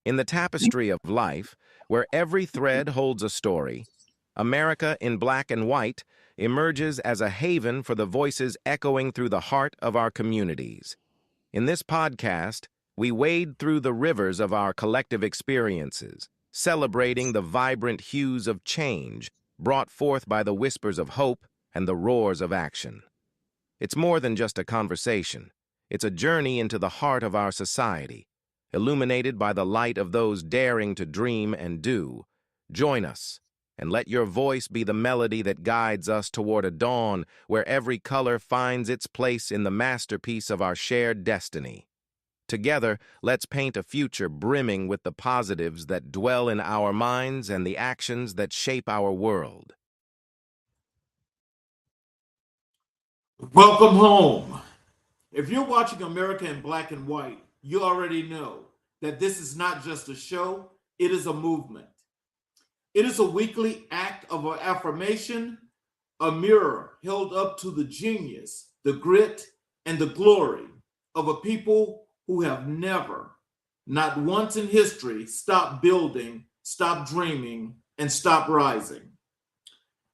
In the tapestry of life, where every thread holds a story, America in Black and White emerges as a haven for the voices echoing through the heart of our communities. In this podcast, we wade through the rivers of our collective experiences, celebrating the vibrant hues of change brought forth by the whispers of hope and the roars of action. It's more than just a conversation. It's a journey into the heart of our society, illuminated by the light of those daring to dream and do. Join us, and let your voice be the melody that guides us toward a dawn where every color finds its place in the masterpiece of our shared destiny. Together, let's paint a future brimming with the positives that dwell in our minds and the actions that shape our world. Welcome home. If you're watching America in Black and White, you already know that this is not just a show, it is a movement. It is a weekly act of affirmation, a mirror held up to the genius, the grit, and the glory of a people who have never, not once in history, stopped building, stopped dreaming, and stopped rising.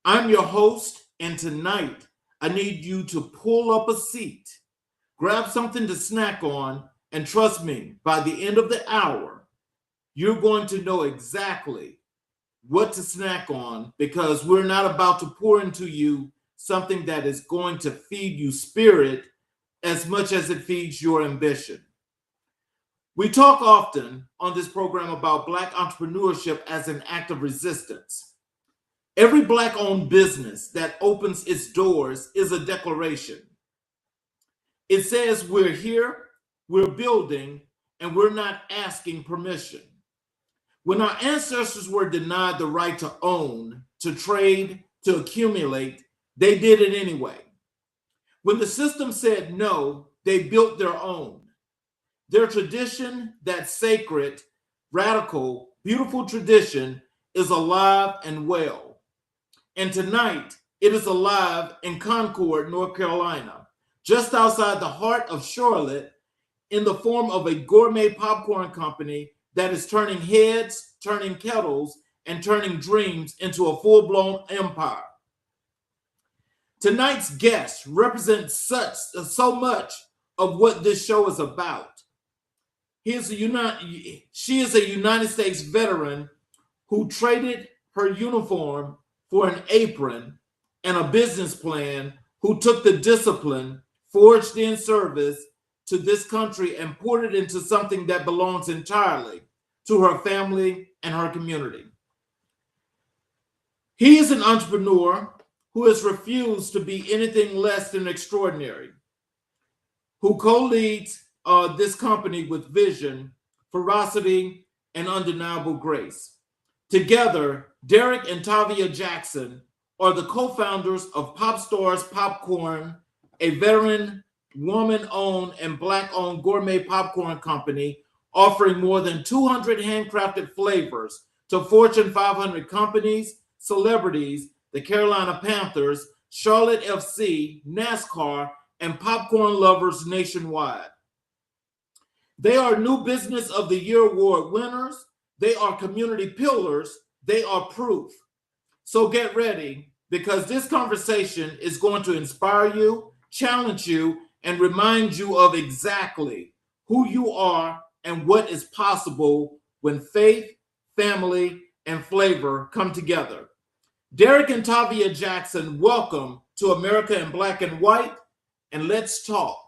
I'm your host, and tonight I need you to pull up a seat, grab something to snack on, and trust me, by the end of the hour, you're going to know exactly what to snack on, because we're not about to pour into you something that is going to feed you spirit as much as it feeds your ambition. We talk often on this program about Black entrepreneurship as an act of resistance. Every Black-owned business that opens its doors is a declaration. It says we're here, we're building, and we're not asking permission. When our ancestors were denied the right to own, to trade, to accumulate, they did it anyway. When the system said no, they built their own. Their tradition, that sacred, radical, beautiful tradition, is alive and well. And tonight, it is alive in Concord, North Carolina, just outside the heart of Charlotte, in the form of a gourmet popcorn company that is turning heads, turning kettles, and turning dreams into a full-blown empire. Tonight's guest represents so much of what this show is about. She is a United States veteran who traded her uniform for an apron and a business plan, who took the discipline forged in service to this country and poured it into something that belongs entirely to her family and her community. He is an entrepreneur who has refused to be anything less than extraordinary, who co-leads this company with vision, ferocity, and undeniable grace. Together, Derrick and Tavia Jackson are the co-founders of PopStarz Popcorn, a veteran, woman-owned and Black-owned gourmet popcorn company offering more than 200 handcrafted flavors to Fortune 500 companies, celebrities, the Carolina Panthers, Charlotte FC, NASCAR, and popcorn lovers nationwide. They are New Business of the Year award winners. They are community pillars. They are proof. So get ready, because this conversation is going to inspire you, challenge you, and remind you of exactly who you are and what is possible when faith, family, and flavor come together. Derrick and Tavia Jackson, welcome to America in Black and White, and let's talk.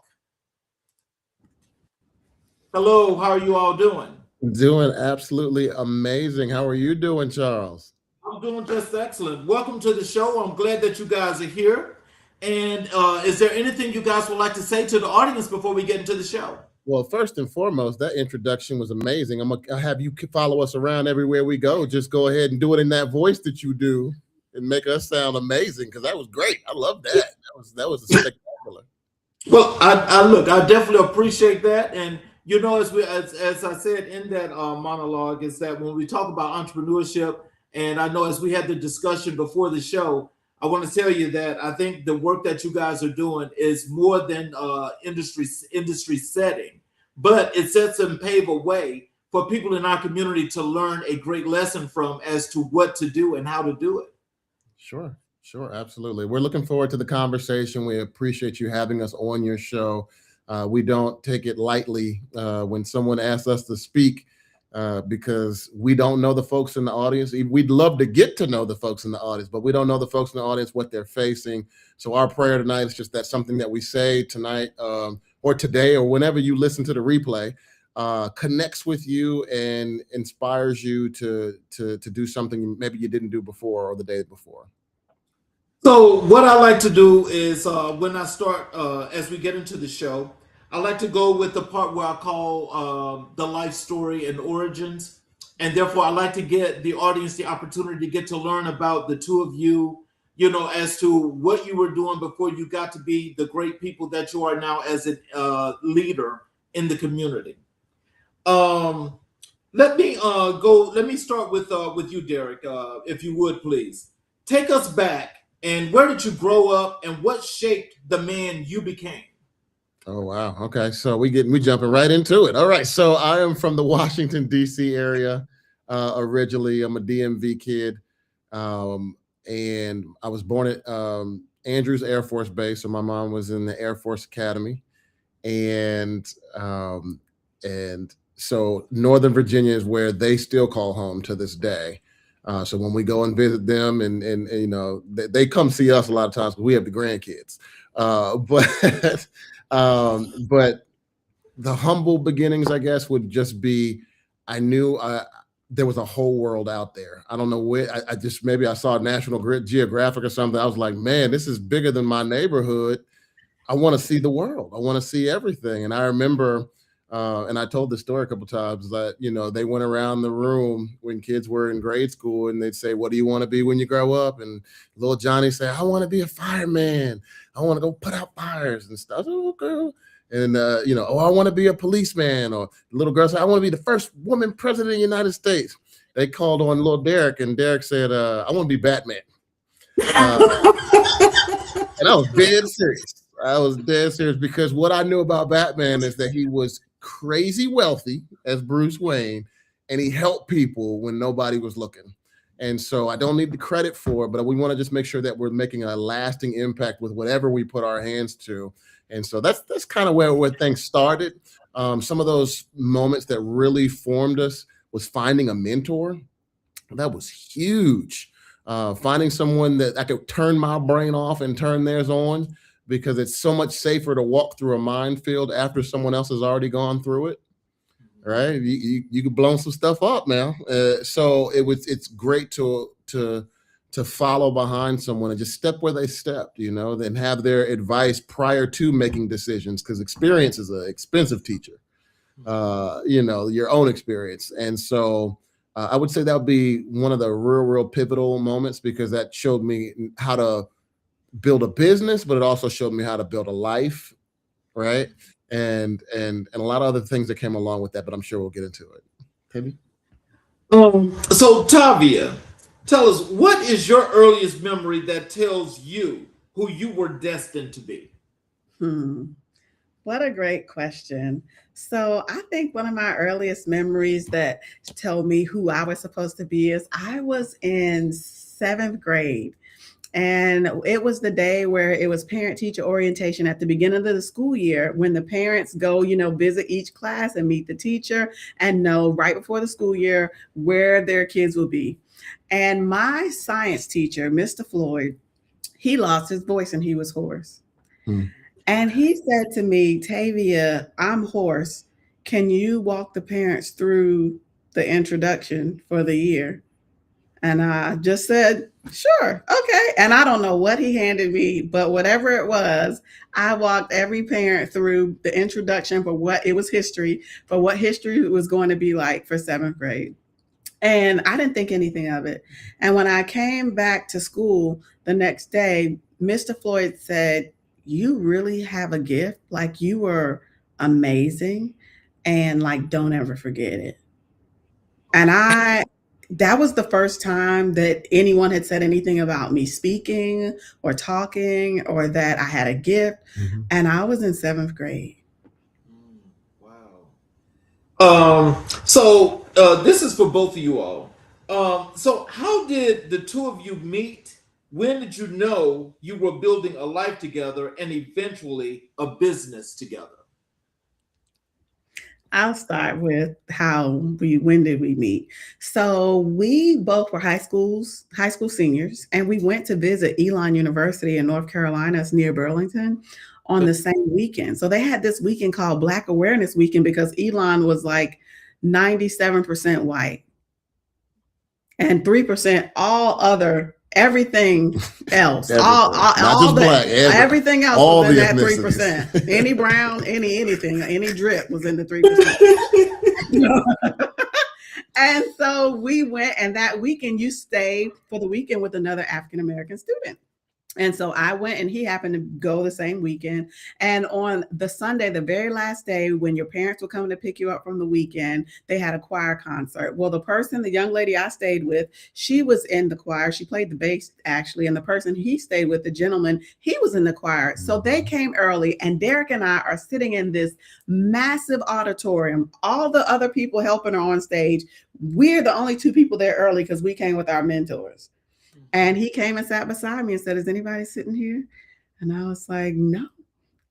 Hello, how are you all doing? Doing absolutely amazing. How are you doing, Charles? I'm doing just excellent. Welcome to the show. I'm glad that you guys are here. And is there anything you guys would like to say to the audience before we get into the show? Well, first and foremost, that introduction was amazing. I'll have you follow us around everywhere we go. Just go ahead and do it in that voice that you do and make us sound amazing, because that was great. I love that. That was spectacular. Well, I definitely appreciate that. And you know, as I said in that monologue, is that when we talk about entrepreneurship, and I know as we had the discussion before the show, I want to tell you that I think the work that you guys are doing is more than industry setting, but it sets and pave a way for people in our community to learn a great lesson from as to what to do and how to do it. Sure, absolutely. We're looking forward to the conversation. We appreciate you having us on your show. We don't take it lightly when someone asks us to speak because we don't know the folks in the audience. We'd love to get to know the folks in the audience, but we don't know the folks in the audience, what they're facing. So our prayer tonight is just that something that we say tonight or today or whenever you listen to the replay connects with you and inspires you to do something maybe you didn't do before or the day before. So what I like to do is when I start, as we get into the show, I like to go with the part where I call the life story and origins. And therefore, I like to get the audience the opportunity to get to learn about the two of you, you know, as to what you were doing before you got to be the great people that you are now as a leader in the community. Let me start with you, Derrick, if you would please. Take us back, and where did you grow up, and what shaped the man you became? Oh, wow. Okay. So we jumping right into it. All right. So I am from the Washington, D.C. area. Originally, I'm a DMV kid. And I was born at Andrews Air Force Base. So my mom was in the Air Force Academy. And so Northern Virginia is where they still call home to this day. So when we go and visit them and you know, they come see us a lot of times because we have the grandkids. But the humble beginnings, I guess, would just be, I knew there was a whole world out there. I don't know where, maybe I saw National Geographic or something. I was like, man, this is bigger than my neighborhood. I want to see the world. I want to see everything. And I remember, and I told the story a couple of times that, you know, they went around the room when kids were in grade school and they'd say, what do you want to be when you grow up? And little Johnny said, I want to be a fireman. I want to go put out fires and stuff. Oh, girl. And, you know, oh, I want to be a policeman. Or the little girl said, I want to be the first woman president of the United States. They called on little Derrick, and Derrick said, I want to be Batman. And I was dead serious. Because what I knew about Batman is that he was crazy wealthy as Bruce Wayne, and he helped people when nobody was looking. And so I don't need the credit for it, but we want to just make sure that we're making a lasting impact with whatever we put our hands to. And so that's kind of where things started. Some of those moments that really formed us was finding a mentor. That was huge. Finding someone that I could turn my brain off and turn theirs on, because it's so much safer to walk through a minefield after someone else has already gone through it. Right? You could blow some stuff up now. So it's great to follow behind someone and just step where they stepped, you know, then have their advice prior to making decisions, because experience is an expensive teacher, you know, your own experience. And so I would say that would be one of the real pivotal moments, because that showed me how to build a business, but it also showed me how to build a life, right? And a lot of other things that came along with that, but I'm sure we'll get into it. Tavia? So Tavia, tell us, what is your earliest memory that tells you who you were destined to be? What a great question. So I think one of my earliest memories that told me who I was supposed to be is I was in 7th grade. And it was the day where it was parent-teacher orientation at the beginning of the school year, when the parents go, you know, visit each class and meet the teacher and know right before the school year where their kids will be. And my science teacher, Mr. Floyd, he lost his voice and he was hoarse. And he said to me, Tavia, I'm hoarse. Can you walk the parents through the introduction for the year? And I just said, sure, okay. And I don't know what he handed me, but whatever it was, I walked every parent through the introduction for what it was history, for what history was going to be like for 7th grade. And I didn't think anything of it. And when I came back to school the next day, Mr. Floyd said, you really have a gift. Like, you were amazing, and like, don't ever forget it. And that was the first time that anyone had said anything about me speaking or talking, or that I had a gift. And I was in 7th grade. So this is for both of you all. So how did the two of you meet? When did you know you were building a life together and eventually a business together? I'll start with when did we meet? So we both were high school seniors, and we went to visit Elon University in North Carolina, it's near Burlington, on the same weekend. So they had this weekend called Black Awareness Weekend because Elon was like 97% white and 3% all other. Everything else, everything else was in that 3%. Any brown, anything, any drip was in the 3%. And so we went, and that weekend you stayed for the weekend with another African American student. And so I went, and he happened to go the same weekend. And on the Sunday, the very last day, when your parents were coming to pick you up from the weekend, they had a choir concert. Well, the young lady I stayed with, she was in the choir. She played the bass, actually. And the person he stayed with, the gentleman, he was in the choir. So they came early, and Derrick and I are sitting in this massive auditorium. All the other people helping her on stage. We're the only two people there early because we came with our mentors. And he came and sat beside me and said, "Is anybody sitting here?" And I was like, "No."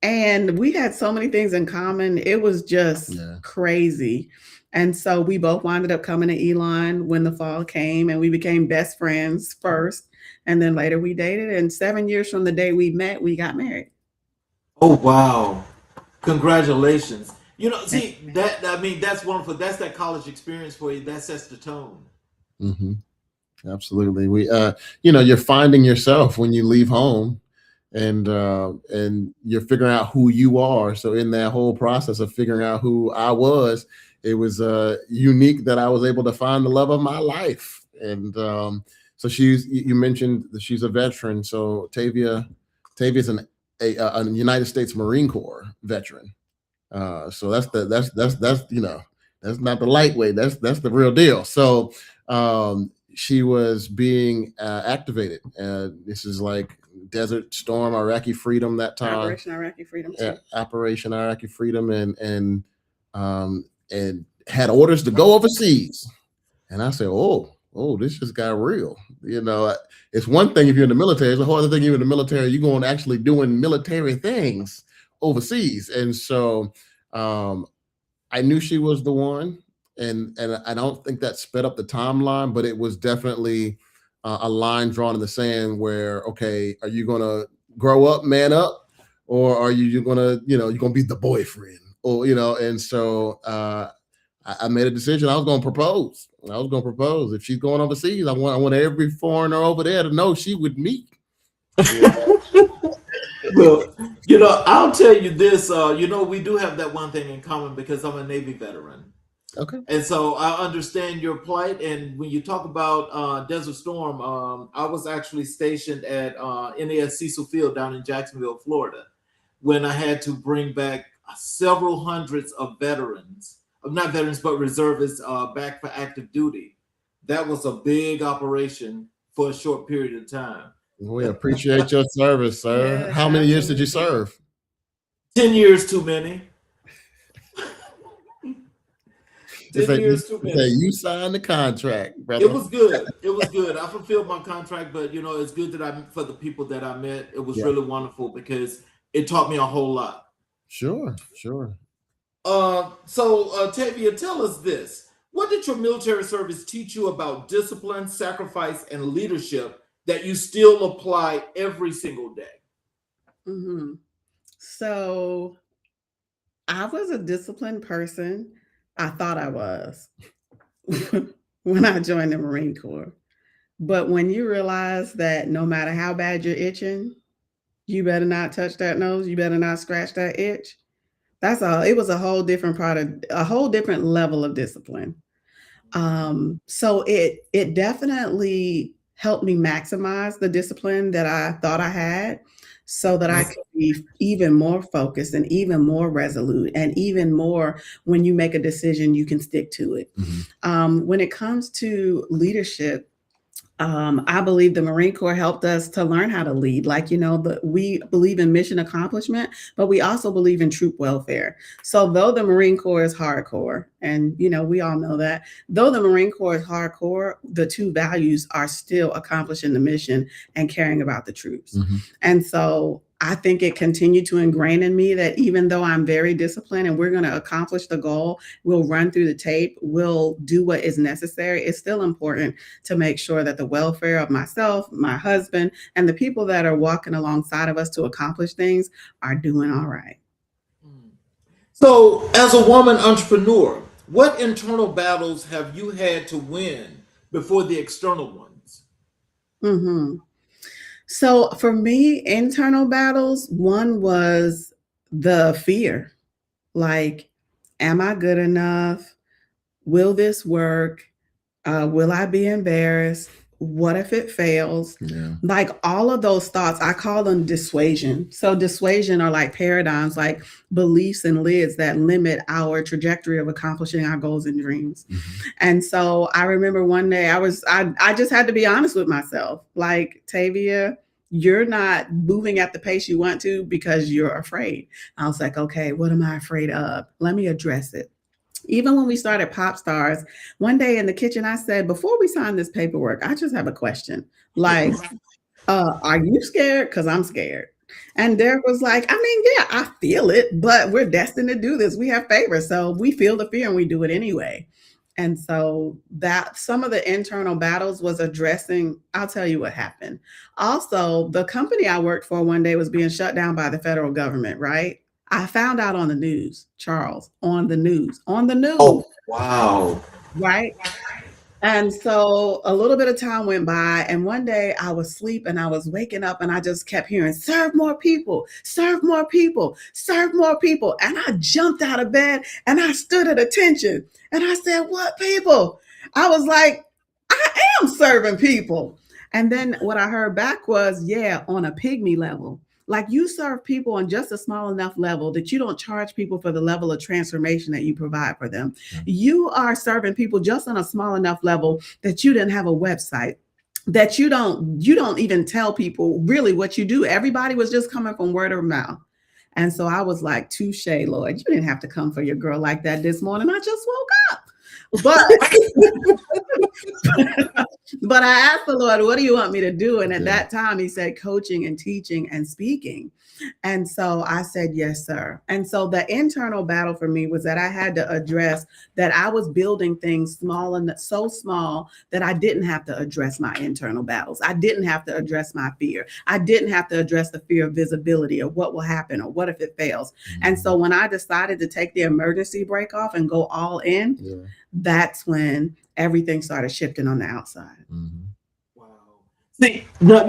And we had so many things in common. It was just crazy. And so we both wound up coming to Elon when the fall came, and we became best friends first. And then later we dated. And 7 years from the day we met, we got married. Oh, wow. Congratulations. See, that's wonderful. That's that college experience for you. That sets the tone. Mm-hmm. Absolutely. You're finding yourself when you leave home, and you're figuring out who you are. So in that whole process of figuring out who I was, it was unique that I was able to find the love of my life. And so you mentioned that she's a veteran. So Tavia's a United States Marine Corps veteran. So that's not the lightweight. That's the real deal. So she was being activated. This is like Desert Storm, Iraqi Freedom that time. Operation Iraqi Freedom. Too. Operation Iraqi Freedom, and had orders to go overseas. And I said, oh, this just got real. It's one thing if you're in the military. It's a whole other thing you're in the military. You're going actually doing military things overseas. And so I knew she was the one. And I don't think that sped up the timeline, but it was definitely a line drawn in the sand where, okay, are you going to grow up, man up, or are you going to, you're going to be the boyfriend, or, and so I made a decision. I was going to propose. If she's going overseas, I want every foreigner over there to know she with me. Well, I'll tell you this, we do have that one thing in common because I'm a Navy veteran. Okay. And so I understand your plight. And when you talk about Desert Storm, I was actually stationed at NAS Cecil Field down in Jacksonville, Florida, when I had to bring back several hundreds of not veterans, but reservists back for active duty. That was a big operation for a short period of time. We appreciate your service, sir. Yes, How many years did you serve? 10 years too many. 10 years too many. You signed the contract, brother. It was good. I fulfilled my contract, but it's good that for the people that I met, it was really wonderful because it taught me a whole lot. Sure. So Tavia, tell us this. What did your military service teach you about discipline, sacrifice, and leadership that you still apply every single day? Mm-hmm. So I was a disciplined person. I thought I was when I joined the Marine Corps. But when you realize that no matter how bad you're itching, you better not touch that nose, you better not scratch that itch. That's all. It was a whole different product, a whole different level of discipline. So it definitely helped me maximize the discipline that I thought I had, so that I could be even more focused and even more resolute, and even more, when you make a decision, you can stick to it. Mm-hmm. When it comes to leadership, I believe the Marine Corps helped us to learn how to lead. Like, we believe in mission accomplishment, but we also believe in troop welfare. So though the Marine Corps is hardcore, and we all know that, though the Marine Corps is hardcore, the two values are still accomplishing the mission and caring about the troops. Mm-hmm. And so I think it continued to ingrain in me that even though I'm very disciplined and we're going to accomplish the goal, we'll run through the tape, we'll do what is necessary. It's still important to make sure that the welfare of myself, my husband, and the people that are walking alongside of us to accomplish things are doing all right. So, as a woman entrepreneur, what internal battles have you had to win before the external ones? Mm-hmm. So for me, internal battles, one was the fear. Like, am I good enough? Will this work? Will I be embarrassed? What if it fails? Yeah. Like all of those thoughts, I call them dissuasion. So dissuasion are like paradigms, like beliefs and lids that limit our trajectory of accomplishing our goals and dreams. Mm-hmm. And so I remember one day I just had to be honest with myself. Like, Tavia, you're not moving at the pace you want to because you're afraid. I was like, okay, what am I afraid of? Let me address it. Even when we started PopStarz, one day in the kitchen, I said, before we sign this paperwork, I just have a question. Like, are you scared? Because I'm scared. And Derrick was like, I mean, yeah, I feel it, but we're destined to do this. We have favor. So we feel the fear and we do it anyway. And so that some of the internal battles was addressing, I'll tell you what happened. Also, the company I worked for one day was being shut down by the federal government, right? I found out on the news, Charles, on the news. Oh, wow. Right? And so a little bit of time went by, and one day I was asleep and I was waking up and I just kept hearing, serve more people, serve more people, serve more people. And I jumped out of bed and I stood at attention and I said, what people? I was like, I am serving people. And then what I heard back was, yeah, on a pygmy level. Like, you serve people on just a small enough level that you don't charge people for the level of transformation that you provide for them. Mm-hmm. You are serving people just on a small enough level that you didn't have a website, that you don't even tell people really what you do. Everybody was just coming from word of mouth. And so I was like, touche, Lord, you didn't have to come for your girl like that this morning. I just woke up. But but I asked the Lord, what do you want me to do? And at that time, he said coaching and teaching and speaking. And so I said, yes, sir. And so the internal battle for me was that I had to address that I was building things small and so small that I didn't have to address my internal battles. I didn't have to address my fear. I didn't have to address the fear of visibility or what will happen or what if it fails. Mm-hmm. And so when I decided to take the emergency brake off and go all in, that's when everything started shifting on the outside. Mm-hmm. Wow. See, now,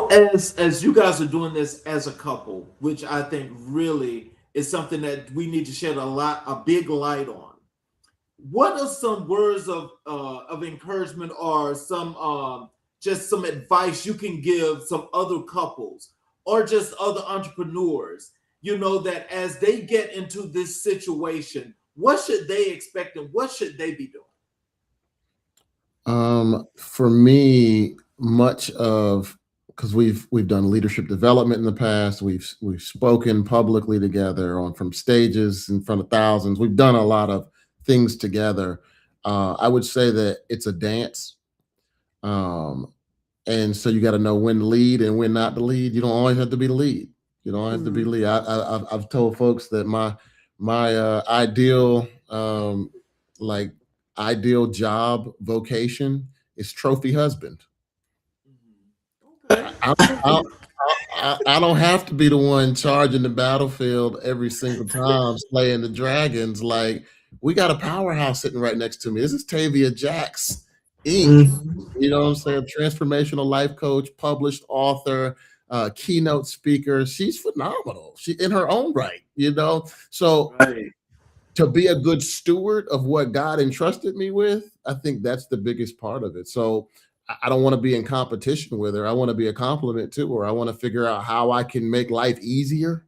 as you guys are doing this as a couple, which I think really is something that we need to shed a big light on. What are some words of encouragement or some just some advice you can give some other couples or just other entrepreneurs, that as they get into this situation, what should they expect and what should they be doing? For me, much of, because we've done leadership development in the past, we've spoken publicly together from stages in front of thousands. We've done a lot of things together. I would say that it's a dance. And so you got to know when to lead and when not to lead. You don't always have to be the lead. You don't have to be lead. I've told folks that my ideal job vocation is trophy husband. I don't have to be the one charging the battlefield every single time, slaying the dragons. Like, we got a powerhouse sitting right next to me. This is Tavia Jax Inc. Mm-hmm. You know what I'm saying? Transformational life coach, published author, keynote speaker. She's phenomenal. She in her own right, So to be a good steward of what God entrusted me with, I think that's the biggest part of it. So I don't want to be in competition with her. I want to be a compliment to her. I want to figure out how I can make life easier.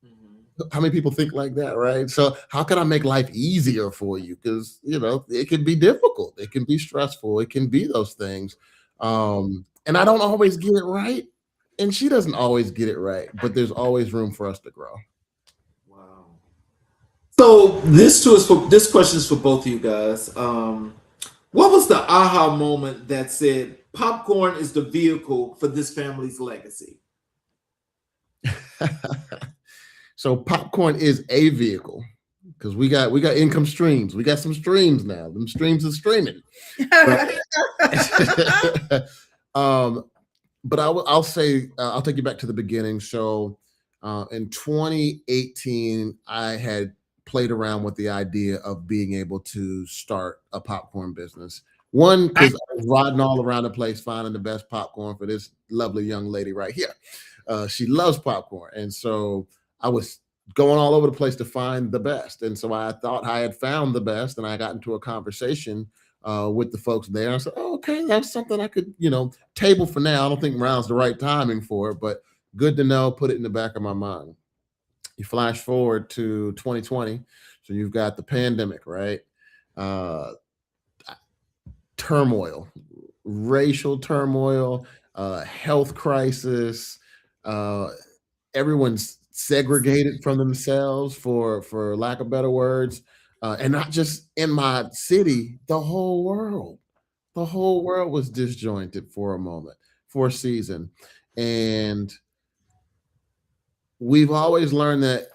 Mm-hmm. How many people think like that, right? So how can I make life easier for you? Because, it can be difficult. It can be stressful. It can be those things. And I don't always get it right, and she doesn't always get it right, but there's always room for us to grow. Wow. So this question is for both of you guys. What was the aha moment that said popcorn is the vehicle for this family's legacy? So popcorn is a vehicle because we got income streams. We got some streams now. Them streams are streaming. But I'll say I'll take you back to the beginning. So in 2018, I had played around with the idea of being able to start a popcorn business. One, because I was riding all around the place finding the best popcorn for this lovely young lady right here. She loves popcorn, and so I was going all over the place to find the best. And so I thought I had found the best, and I got into a conversation with the folks there. I said, oh, okay, that's something I could, table for now. I don't think now's the right timing for it, but good to know, put it in the back of my mind. You flash forward to 2020. So you've got the pandemic, right? Turmoil, racial turmoil, health crisis, everyone's segregated from themselves, for lack of better words, and not just in my city, the whole world was disjointed for a moment, for a season. And we've always learned that,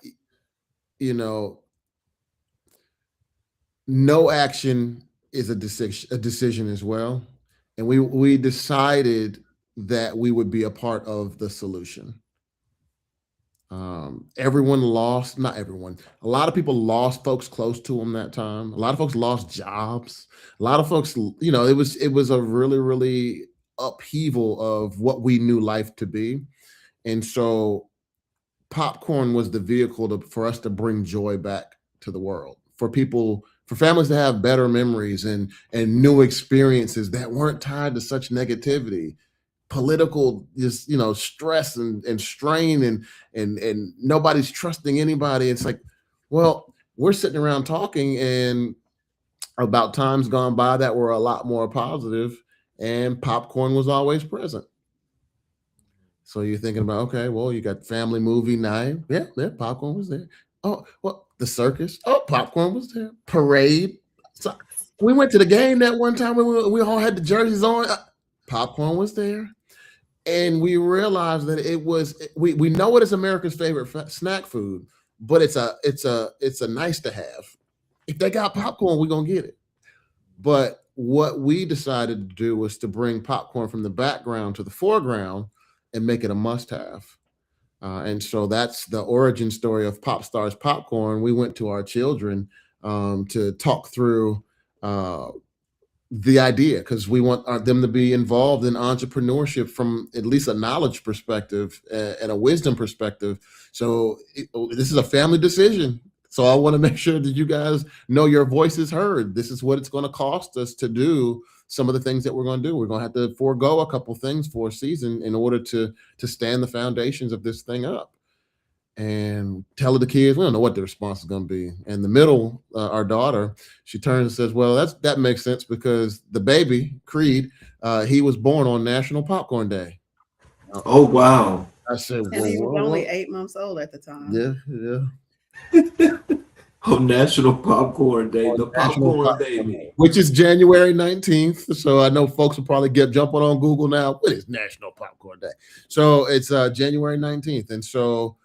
no action is a decision as well. And we decided that we would be a part of the solution. Everyone lost, not everyone, a lot of people lost folks close to them that time. A lot of folks lost jobs. A lot of folks, it was a really, really upheaval of what we knew life to be. And so popcorn was the vehicle for us to bring joy back to the world, for families to have better memories and new experiences that weren't tied to such negativity, political, stress and strain, and nobody's trusting anybody. It's like, well, we're sitting around talking and about times gone by that were a lot more positive, and popcorn was always present. So you're thinking about, okay, well, you got family movie night. Yeah, popcorn was there. Oh, well, the circus. Oh, popcorn was there. Parade. So we went to the game that one time when we all had the jerseys on. Popcorn was there. And we realized that it was, we know it is America's favorite snack food, but it's a nice to have. If they got popcorn, we're going to get it. But what we decided to do was to bring popcorn from the background to the foreground and make it a must-have. And so that's the origin story of PopStarz Popcorn. We went to our children to talk through the idea, because we want them to be involved in entrepreneurship from at least a knowledge perspective and a wisdom perspective. So this is a family decision. So I want to make sure that you guys know your voice is heard. This is what it's going to cost us to do some of the things that we're going to do. We're going to have to forego a couple things for a season in order to stand the foundations of this thing up. And tell the kids, we don't know what the response is going to be. And the middle, our daughter, she turns and says, well, that makes sense, because the baby, Creed, he was born on National Popcorn Day. Oh, wow. I said, and he was only 8 months old at the time. Yeah. Oh, National Popcorn Day, the Popcorn Baby. Which is January 19th. So I know folks will probably jumping on Google now. What is National Popcorn Day? So it's January 19th. And so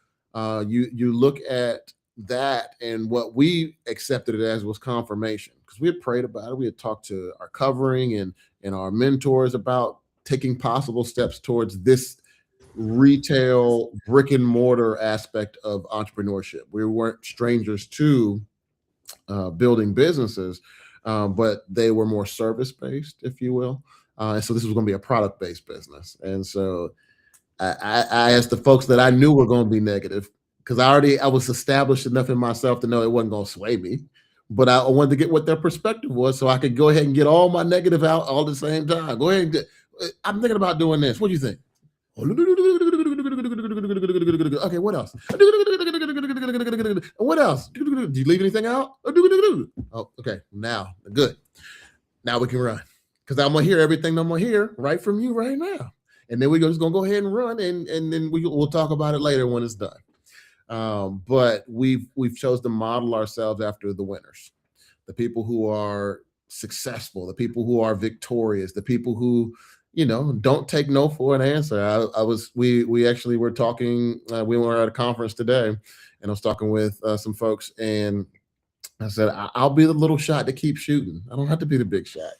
you look at that, and what we accepted it as was confirmation, because we had prayed about it. We had talked to our covering and our mentors about taking possible steps towards this retail brick and mortar aspect of entrepreneurship. We weren't strangers to building businesses, but they were more service based, if you will. And so this was going to be a product based business. And so I asked the folks that I knew were going to be negative, because I was established enough in myself to know it wasn't going to sway me, but I wanted to get what their perspective was so I could go ahead and get all my negative out all at the same time. Go ahead and I'm thinking about doing this. What do you think? Okay, what else? What else? Did you leave anything out? Oh, okay. Now, good. Now we can run. because I'm gonna hear everything I'm gonna hear right from you right now, and then we're just gonna go ahead and run, and then we'll talk about it later when it's done. But we've chose to model ourselves after the winners, the people who are successful, the people who are victorious, the people who, don't take no for an answer. We actually were talking. We were at a conference today, and I was talking with some folks, and I said, I'll be the little shot to keep shooting. I don't have to be the big shot,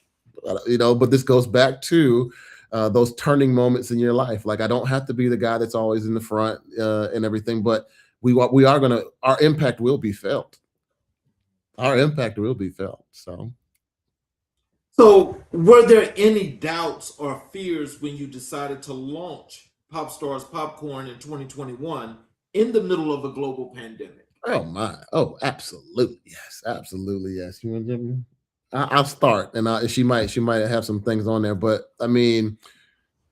but this goes back to those turning moments in your life. Like, I don't have to be the guy that's always in the front and everything, but our impact will be felt. Our impact will be felt. So were there any doubts or fears when you decided to launch PopStarz Popcorn in 2021 in the middle of a global pandemic? Oh my! Oh, absolutely yes, absolutely yes. You want to? I'll start, and she might have some things on there, but I mean,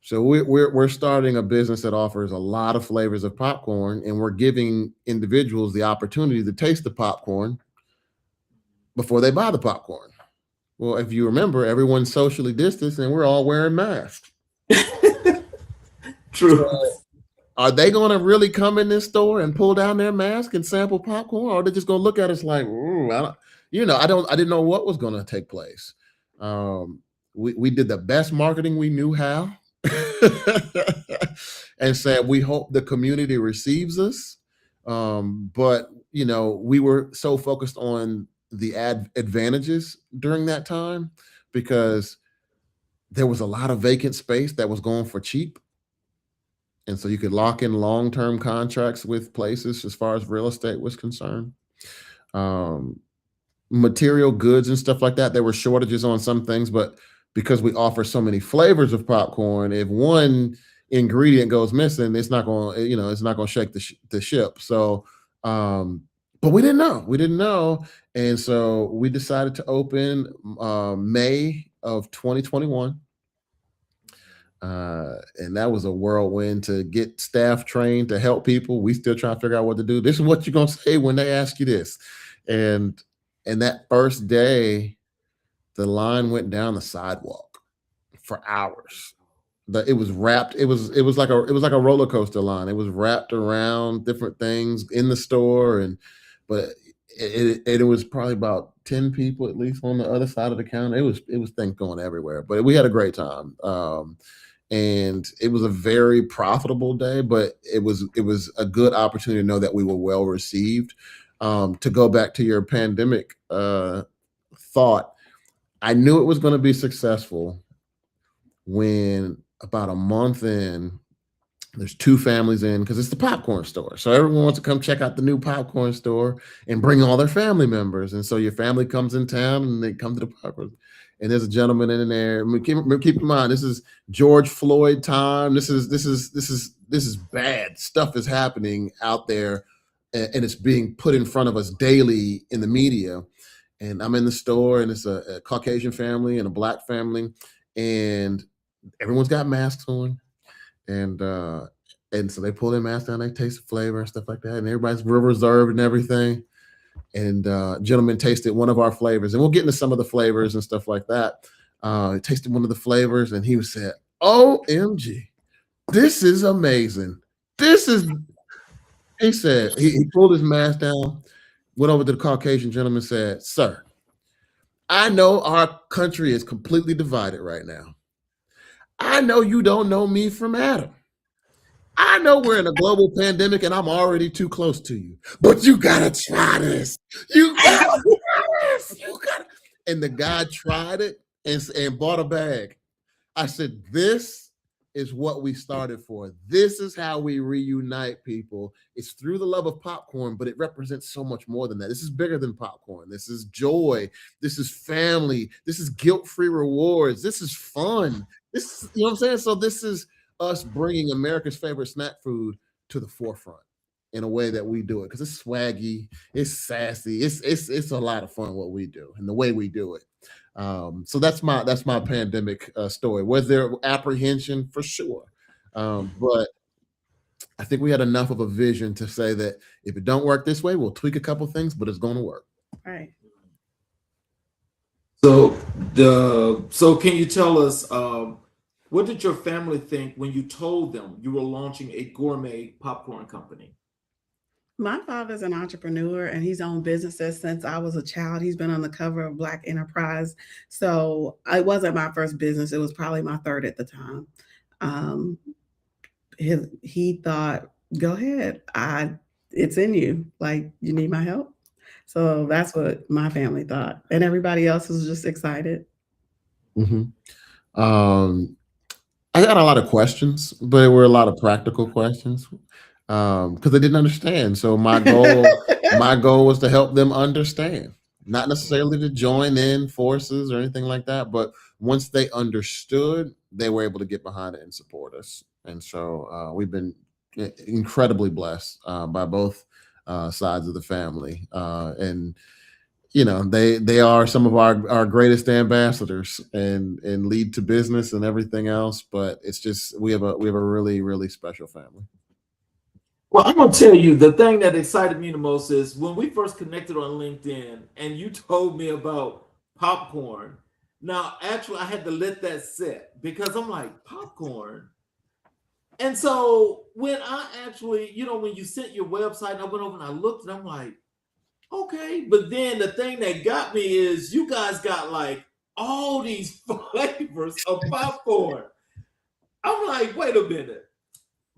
so we're starting a business that offers a lot of flavors of popcorn, and we're giving individuals the opportunity to taste the popcorn before they buy the popcorn. Well, if you remember, everyone's socially distanced, and we're all wearing masks. True. So, are they going to really come in this store and pull down their mask and sample popcorn, or are they just going to look at us like, I didn't know what was going to take place. We did the best marketing we knew how, and said we hope the community receives us. But we were so focused on the advantages during that time because there was a lot of vacant space that was going for cheap. And so you could lock in long-term contracts with places as far as real estate was concerned. Material goods and stuff like that, there were shortages on some things, but because we offer so many flavors of popcorn, if one ingredient goes missing, it's not going to shake the ship. So, but we didn't know. And so we decided to open May of 2021. And that was a whirlwind to get staff trained to help people. We still trying to figure out what to do. This is what you're going to say when they ask you this. And that first day, the line went down the sidewalk for hours. It was wrapped. It was like a roller coaster line. It was wrapped around different things in the store, but it was probably about 10 people at least on the other side of the counter. It was things going everywhere, but we had a great time. And it was a very profitable day, but it was a good opportunity to know that we were well received. To go back to your pandemic thought, I knew it was going to be successful when about a month in, there's two families in, because it's the popcorn store. So everyone wants to come check out the new popcorn store and bring all their family members. And so your family comes in town and they come to the popcorn. And there's a gentleman in there. I mean, keep in mind, this is George Floyd time. This is bad stuff is happening out there, and it's being put in front of us daily in the media. And I'm in the store, and it's a Caucasian family and a Black family, and everyone's got masks on, and so they pull their masks down, they taste the flavor and stuff like that, and everybody's real reserved and everything. And gentleman tasted one of our flavors, and we'll get into some of the flavors and stuff like that. He tasted one of the flavors, and he said, "OMG, this is amazing. He said, he pulled his mask down, went over to the Caucasian gentleman, and said, "Sir, I know our country is completely divided right now. I know you don't know me from Adam. I know we're in a global pandemic and I'm already too close to you, but you gotta try this. You gotta try this. And the guy tried it and bought a bag. I said, this is what we started for. This is how we reunite people. It's through the love of popcorn, but it represents so much more than that. This is bigger than popcorn. This is joy. This is family. This is guilt-free rewards. This is fun. This is, what I'm saying? So this is us bringing America's favorite snack food to the forefront in a way that we do it, because it's swaggy, it's sassy, it's a lot of fun what we do and the way we do it. So that's my pandemic story. Was there apprehension? For sure, but I think we had enough of a vision to say that if it don't work this way, we'll tweak a couple things, but it's going to work. Right. So can you tell us what did your family think when you told them you were launching a gourmet popcorn company? My father's an entrepreneur and he's owned businesses since I was a child. He's been on the cover of Black Enterprise. So it wasn't my first business. It was probably my third at the time. Um, he thought, go ahead. It's in you. Like, you need my help. So that's what my family thought. And everybody else was just excited. Mhm. I got a lot of questions, but there were a lot of practical questions because they didn't understand. So my goal was to help them understand, not necessarily to join in forces or anything like that, but once they understood, they were able to get behind it and support us. And so we've been incredibly blessed by both sides of the family, and they are some of our greatest ambassadors and lead to business and everything else. But it's just we have a really, really special family. Well, I'm gonna tell you the thing that excited me the most is when we first connected on LinkedIn and you told me about popcorn. Now, actually, I had to let that sit because I'm like, popcorn. And so when I actually, when you sent your website, I went over and I looked and I'm like, okay. But then the thing that got me is you guys got like all these flavors of popcorn. I'm like, wait a minute,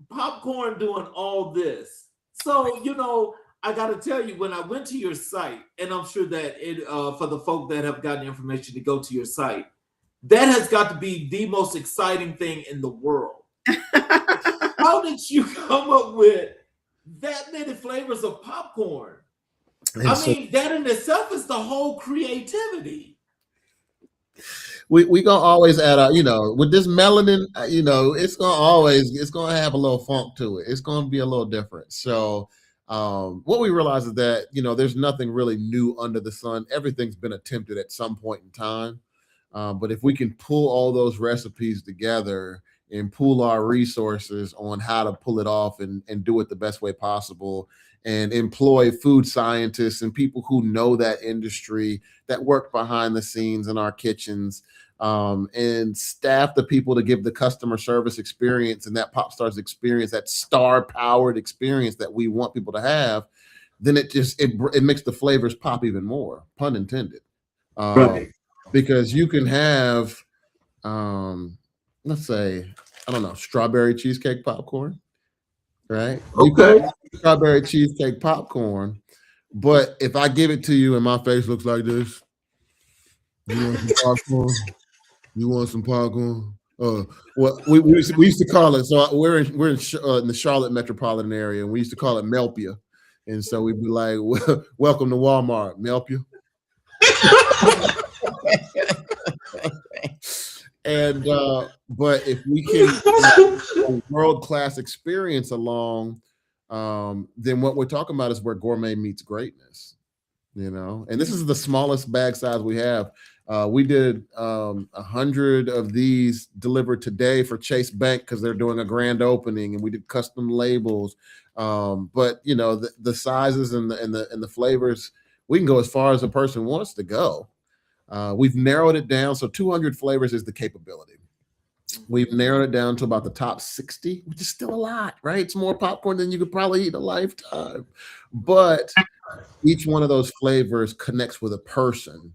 popcorn doing all this. So, I got to tell you, when I went to your site, and I'm sure that for the folk that have gotten information to go to your site, that has got to be the most exciting thing in the world. How did you come up with that many flavors of popcorn? That in itself is the whole creativity. We gonna always add with this melanin, it's gonna have a little funk to it. It's gonna be a little different. So what we realize is that there's nothing really new under the sun. Everything's been attempted at some point in time, but if we can pull all those recipes together and pool our resources on how to pull it off and do it the best way possible, and employ food scientists and people who know that industry, that work behind the scenes in our kitchens, and staff the people to give the customer service experience and that PopStarz experience, that star-powered experience that we want people to have, then it makes the flavors pop even more, pun intended. Right. Because you can have, let's say, I don't know, strawberry cheesecake popcorn, right? Okay. Strawberry cheesecake popcorn, but if I give it to you and my face looks like this, you want some popcorn? You want some popcorn? Well, we used to call it. So we're in the Charlotte metropolitan area, and we used to call it Melpia, and so we'd be like, "Welcome to Walmart, Melpia." And but if we can a world-class experience along, then what we're talking about is where gourmet meets greatness, and this is the smallest bag size we have. We did 100 of these delivered today for Chase Bank because they're doing a grand opening, and we did custom labels. But the sizes and the flavors, we can go as far as a person wants to go. We've narrowed it down. So 200 flavors is the capability. We've narrowed it down to about the top 60, which is still a lot, right? It's more popcorn than you could probably eat in a lifetime. But each one of those flavors connects with a person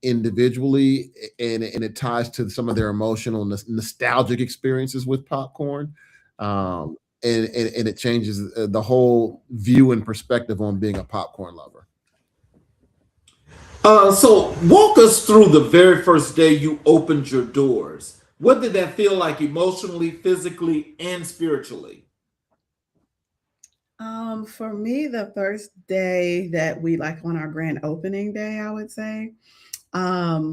individually, and it ties to some of their emotional nostalgic experiences with popcorn. And it changes the whole view and perspective on being a popcorn lover. So walk us through the very first day you opened your doors. What did that feel like emotionally, physically, and spiritually? For me, the first day that we on our grand opening day, I would say, I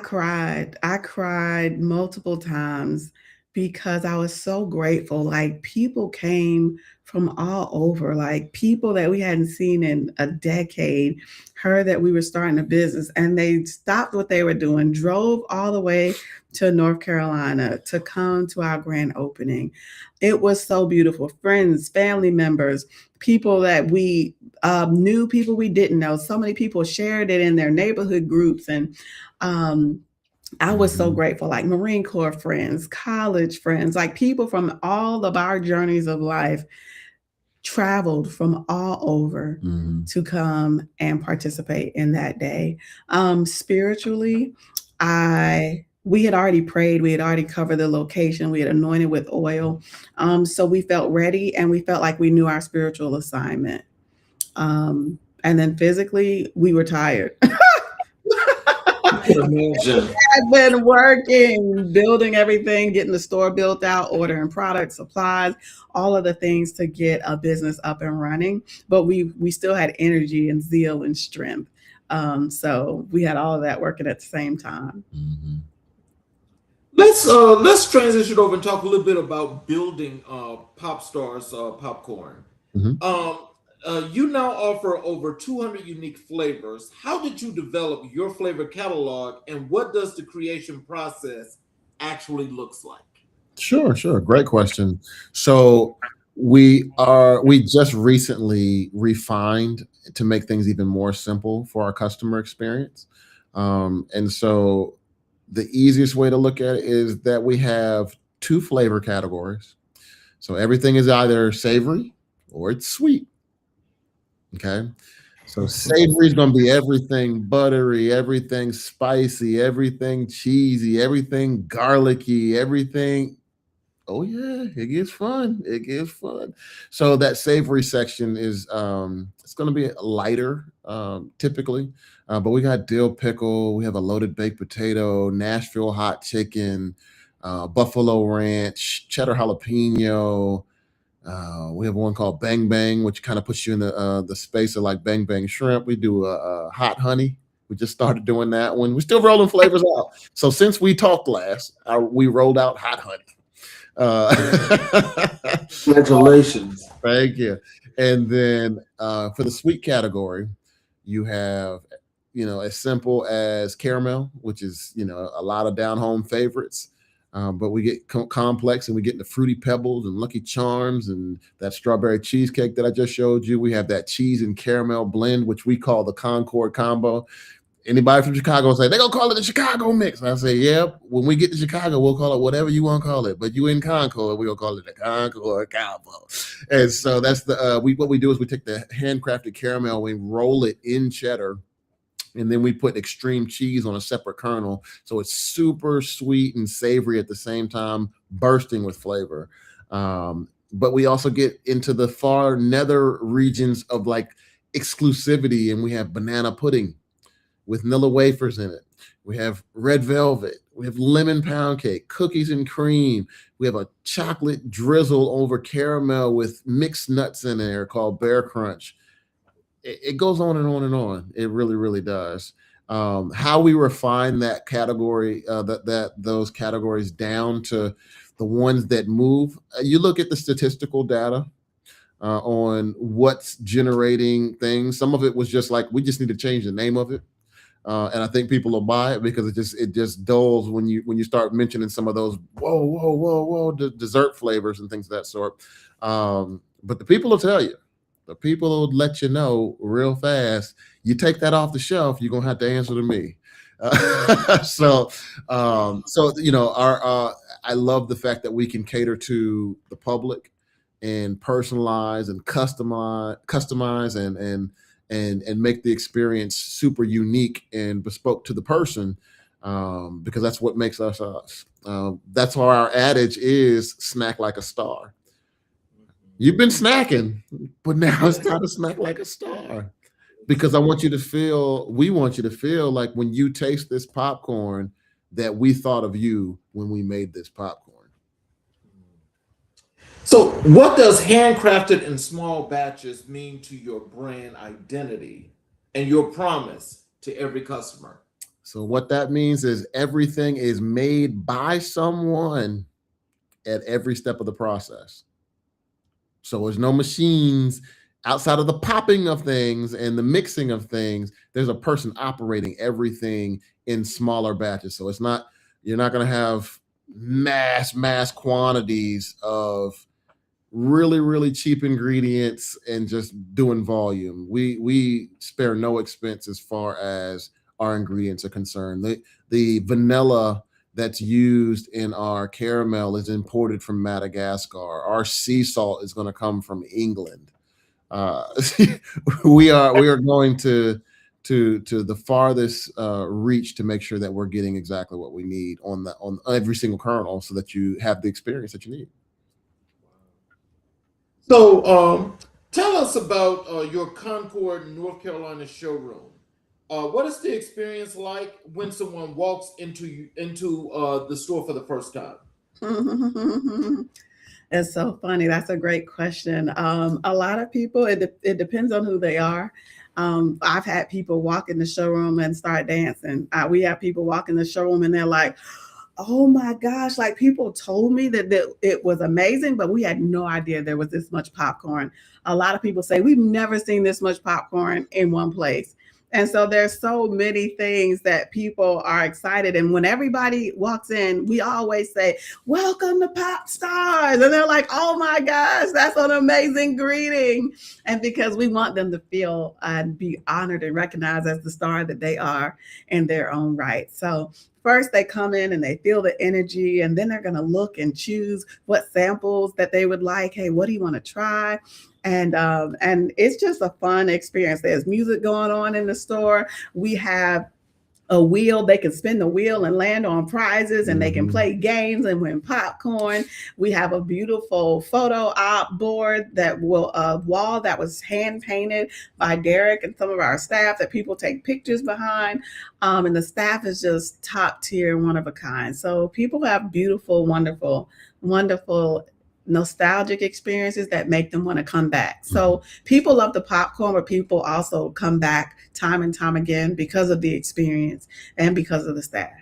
cried. I cried multiple times because I was so grateful. Like people came from all over, like people that we hadn't seen in a decade, heard that we were starting a business and they stopped what they were doing, drove all the way to North Carolina to come to our grand opening. It was so beautiful. Friends, family members, people that we knew, people we didn't know. So many people shared it in their neighborhood groups. And I was so grateful, like Marine Corps friends, college friends, like people from all of our journeys of life traveled from all over to come and participate in that day. Spiritually, we had already prayed, we had already covered the location, we had anointed with oil. So we felt ready and we felt like we knew our spiritual assignment. And then physically, we were tired. Imagine. I've been working, building everything, getting the store built out, ordering products, supplies, all of the things to get a business up and running. But we still had energy and zeal and strength. So we had all of that working at the same time. Let's transition over and talk a little bit about building PopStarz Popcorn. You now offer over 200 unique flavors. How did you develop your flavor catalog, and what does the creation process actually looks like? Sure. Great question. So we just recently refined to make things even more simple for our customer experience. And so the easiest way to look at it is that we have 2 flavor categories. So everything is either savory or it's sweet. Okay. So savory is going to be everything buttery, everything spicy, everything cheesy, everything garlicky, everything. Oh yeah, it gets fun. So that savory section is it's going to be lighter typically, but we got dill pickle, we have a loaded baked potato, Nashville hot chicken, buffalo ranch, cheddar jalapeno. We have one called Bang Bang, which kind of puts you in the space of like Bang Bang shrimp. We do a hot honey. We just started doing that one. We're still rolling flavors out. So since we talked last, we rolled out hot honey. Congratulations. Thank you. And then for the sweet category, you have, as simple as caramel, which is, a lot of down home favorites. But we get complex and we get the Fruity Pebbles and Lucky Charms and that strawberry cheesecake that I just showed you. We have that cheese and caramel blend, which we call the Concord combo. Anybody from Chicago say, they're going to call it the Chicago mix. And I say, yeah, when we get to Chicago, we'll call it whatever you want to call it. But you in Concord, we're going to call it the Concord combo. And so that's what we do is we take the handcrafted caramel, we roll it in cheddar, and then we put extreme cheese on a separate kernel. So it's super sweet and savory at the same time, bursting with flavor. But we also get into the far nether regions of like exclusivity, and we have banana pudding with vanilla wafers in it. We have red velvet. We have lemon pound cake, cookies and cream. We have a chocolate drizzle over caramel with mixed nuts in there called Bear Crunch. It goes on and on and on. It really, really does. How we refine that category, those categories down to the ones that move. You look at the statistical data on what's generating things. Some of it was just like, we just need to change the name of it. And I think people will buy it because it just dulls when you start mentioning some of those whoa dessert flavors and things of that sort. But the people will tell you. The people will let you know real fast. You take that off the shelf, you're gonna have to answer to me. So I love the fact that we can cater to the public and personalize and customize and make the experience super unique and bespoke to the person, because that's what makes us us. That's why our adage is snack like a star. You've been snacking, but now it's time to snack like a star, because we want you to feel like when you taste this popcorn that we thought of you when we made this popcorn. So what does handcrafted in small batches mean to your brand identity and your promise to every customer? So what that means is everything is made by someone at every step of the process. So there's no machines outside of the popping of things and the mixing of things. There's a person operating everything in smaller batches. So you're not going to have mass quantities of really, really cheap ingredients and just doing volume. We spare no expense as far as our ingredients are concerned. The vanilla that's used in our caramel is imported from Madagascar. Our sea salt is going to come from England. We are going to the farthest reach to make sure that we're getting exactly what we need on every single kernel, so that you have the experience that you need. So, tell us about your Concord, North Carolina showroom. What is the experience like when someone walks into the store for the first time? It's so funny. That's a great question. A lot of people, it depends on who they are. I've had people walk in the showroom and start dancing. We have people walk in the showroom and they're like, oh my gosh, like people told me that it was amazing, but we had no idea there was this much popcorn. A lot of people say, we've never seen this much popcorn in one place. And so there's so many things that people are excited. And when everybody walks in, we always say, welcome to PopStarz. And they're like, oh my gosh, that's an amazing greeting. And because we want them to feel and be honored and recognized as the star that they are in their own right. So first they come in and they feel the energy, and then they're going to look and choose what samples that they would like. Hey, what do you want to try? And it's just a fun experience. There's music going on in the store. We have a wheel. They can spin the wheel and land on prizes, and they can play games and win popcorn. We have a beautiful photo op board that wall that was hand painted by Derrick and some of our staff that people take pictures behind. And the staff is just top tier, one of a kind. So people have beautiful, wonderful, wonderful nostalgic experiences that make them want to come back. So people love the popcorn, but people also come back time and time again because of the experience and because of the staff.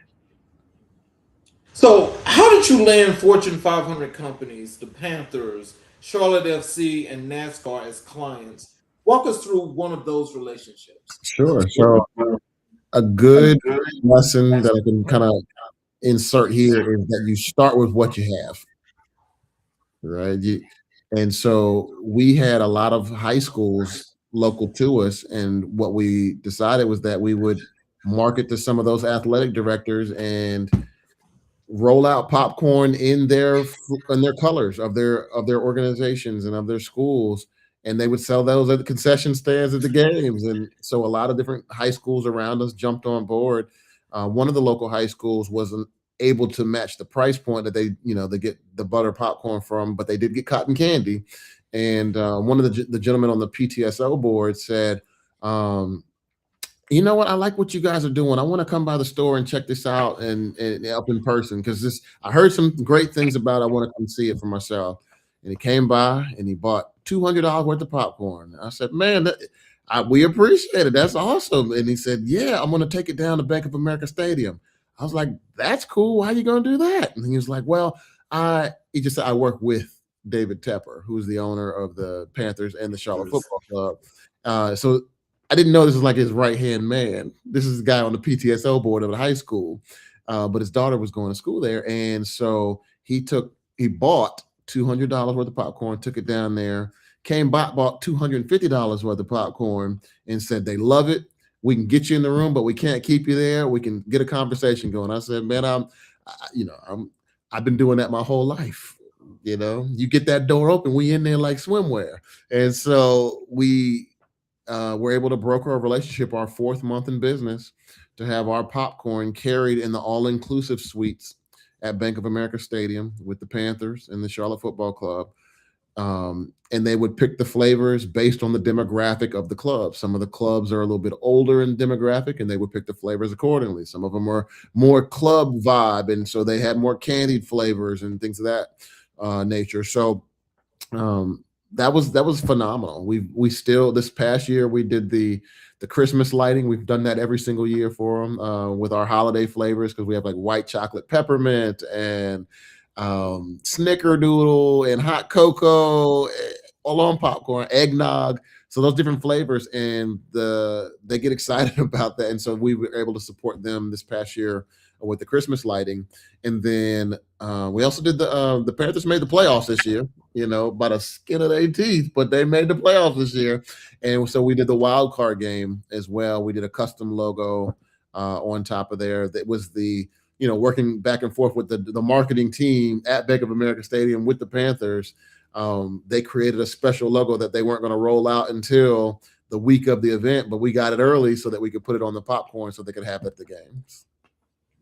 So how did you land Fortune 500 companies, the Panthers, Charlotte FC, and NASCAR as clients? Walk us through one of those relationships. Sure. So a good lesson that I can kind of insert here is that you start with what you have. Right. And so we had a lot of high schools local to us. And what we decided was that we would market to some of those athletic directors and roll out popcorn in their colors of their organizations and of their schools. And they would sell those at the concession stands at the games. And so a lot of different high schools around us jumped on board. One of the local high schools wasn't able to match the price point that they get the butter popcorn from, but they did get cotton candy. And one of the gentlemen on the PTSO board said, you know what, I like what you guys are doing. I want to come by the store and check this out and up in person, because I heard some great things about it. I want to come see it for myself. And he came by and he bought $200 worth of popcorn. I said, man, we appreciate it. That's awesome. And he said, yeah, I'm going to take it down to Bank of America Stadium. I was like, that's cool. How are you going to do that? And he was like, well, he just said, I work with David Tepper, who's the owner of the Panthers and the Charlotte Football Club. So I didn't know this was like his right-hand man. This is the guy on the PTSO board of the high school, but his daughter was going to school there. And so he bought $200 worth of popcorn, took it down there, came back, bought $250 worth of popcorn, and said they love it. We can get you in the room, but we can't keep you there. We can get a conversation going. I said, man, I've been doing that my whole life. You get that door open, we in there like swimwear. And so we were able to broker a relationship, our 4th month in business, to have our popcorn carried in the all-inclusive suites at Bank of America Stadium with the Panthers and the Charlotte Football Club. And they would pick the flavors based on the demographic of the club. Some of the clubs are a little bit older in demographic, and they would pick the flavors accordingly. Some of them were more club vibe, and so they had more candied flavors and things of that nature. So that was phenomenal. We still, this past year, we did the Christmas lighting. We've done that every single year for them with our holiday flavors, because we have like white chocolate peppermint and snickerdoodle and hot cocoa, all on popcorn, eggnog. So those different flavors, and they get excited about that. And so we were able to support them this past year with the Christmas lighting. And then we also did the Panthers made the playoffs this year, by the skin of their teeth, but they made the playoffs this year. And so we did the wild card game as well. We did a custom logo on top of there. That was the, working back and forth with the marketing team at Bank of America Stadium with the Panthers. They created a special logo that they weren't going to roll out until the week of the event, but we got it early so that we could put it on the popcorn so they could have it at the games.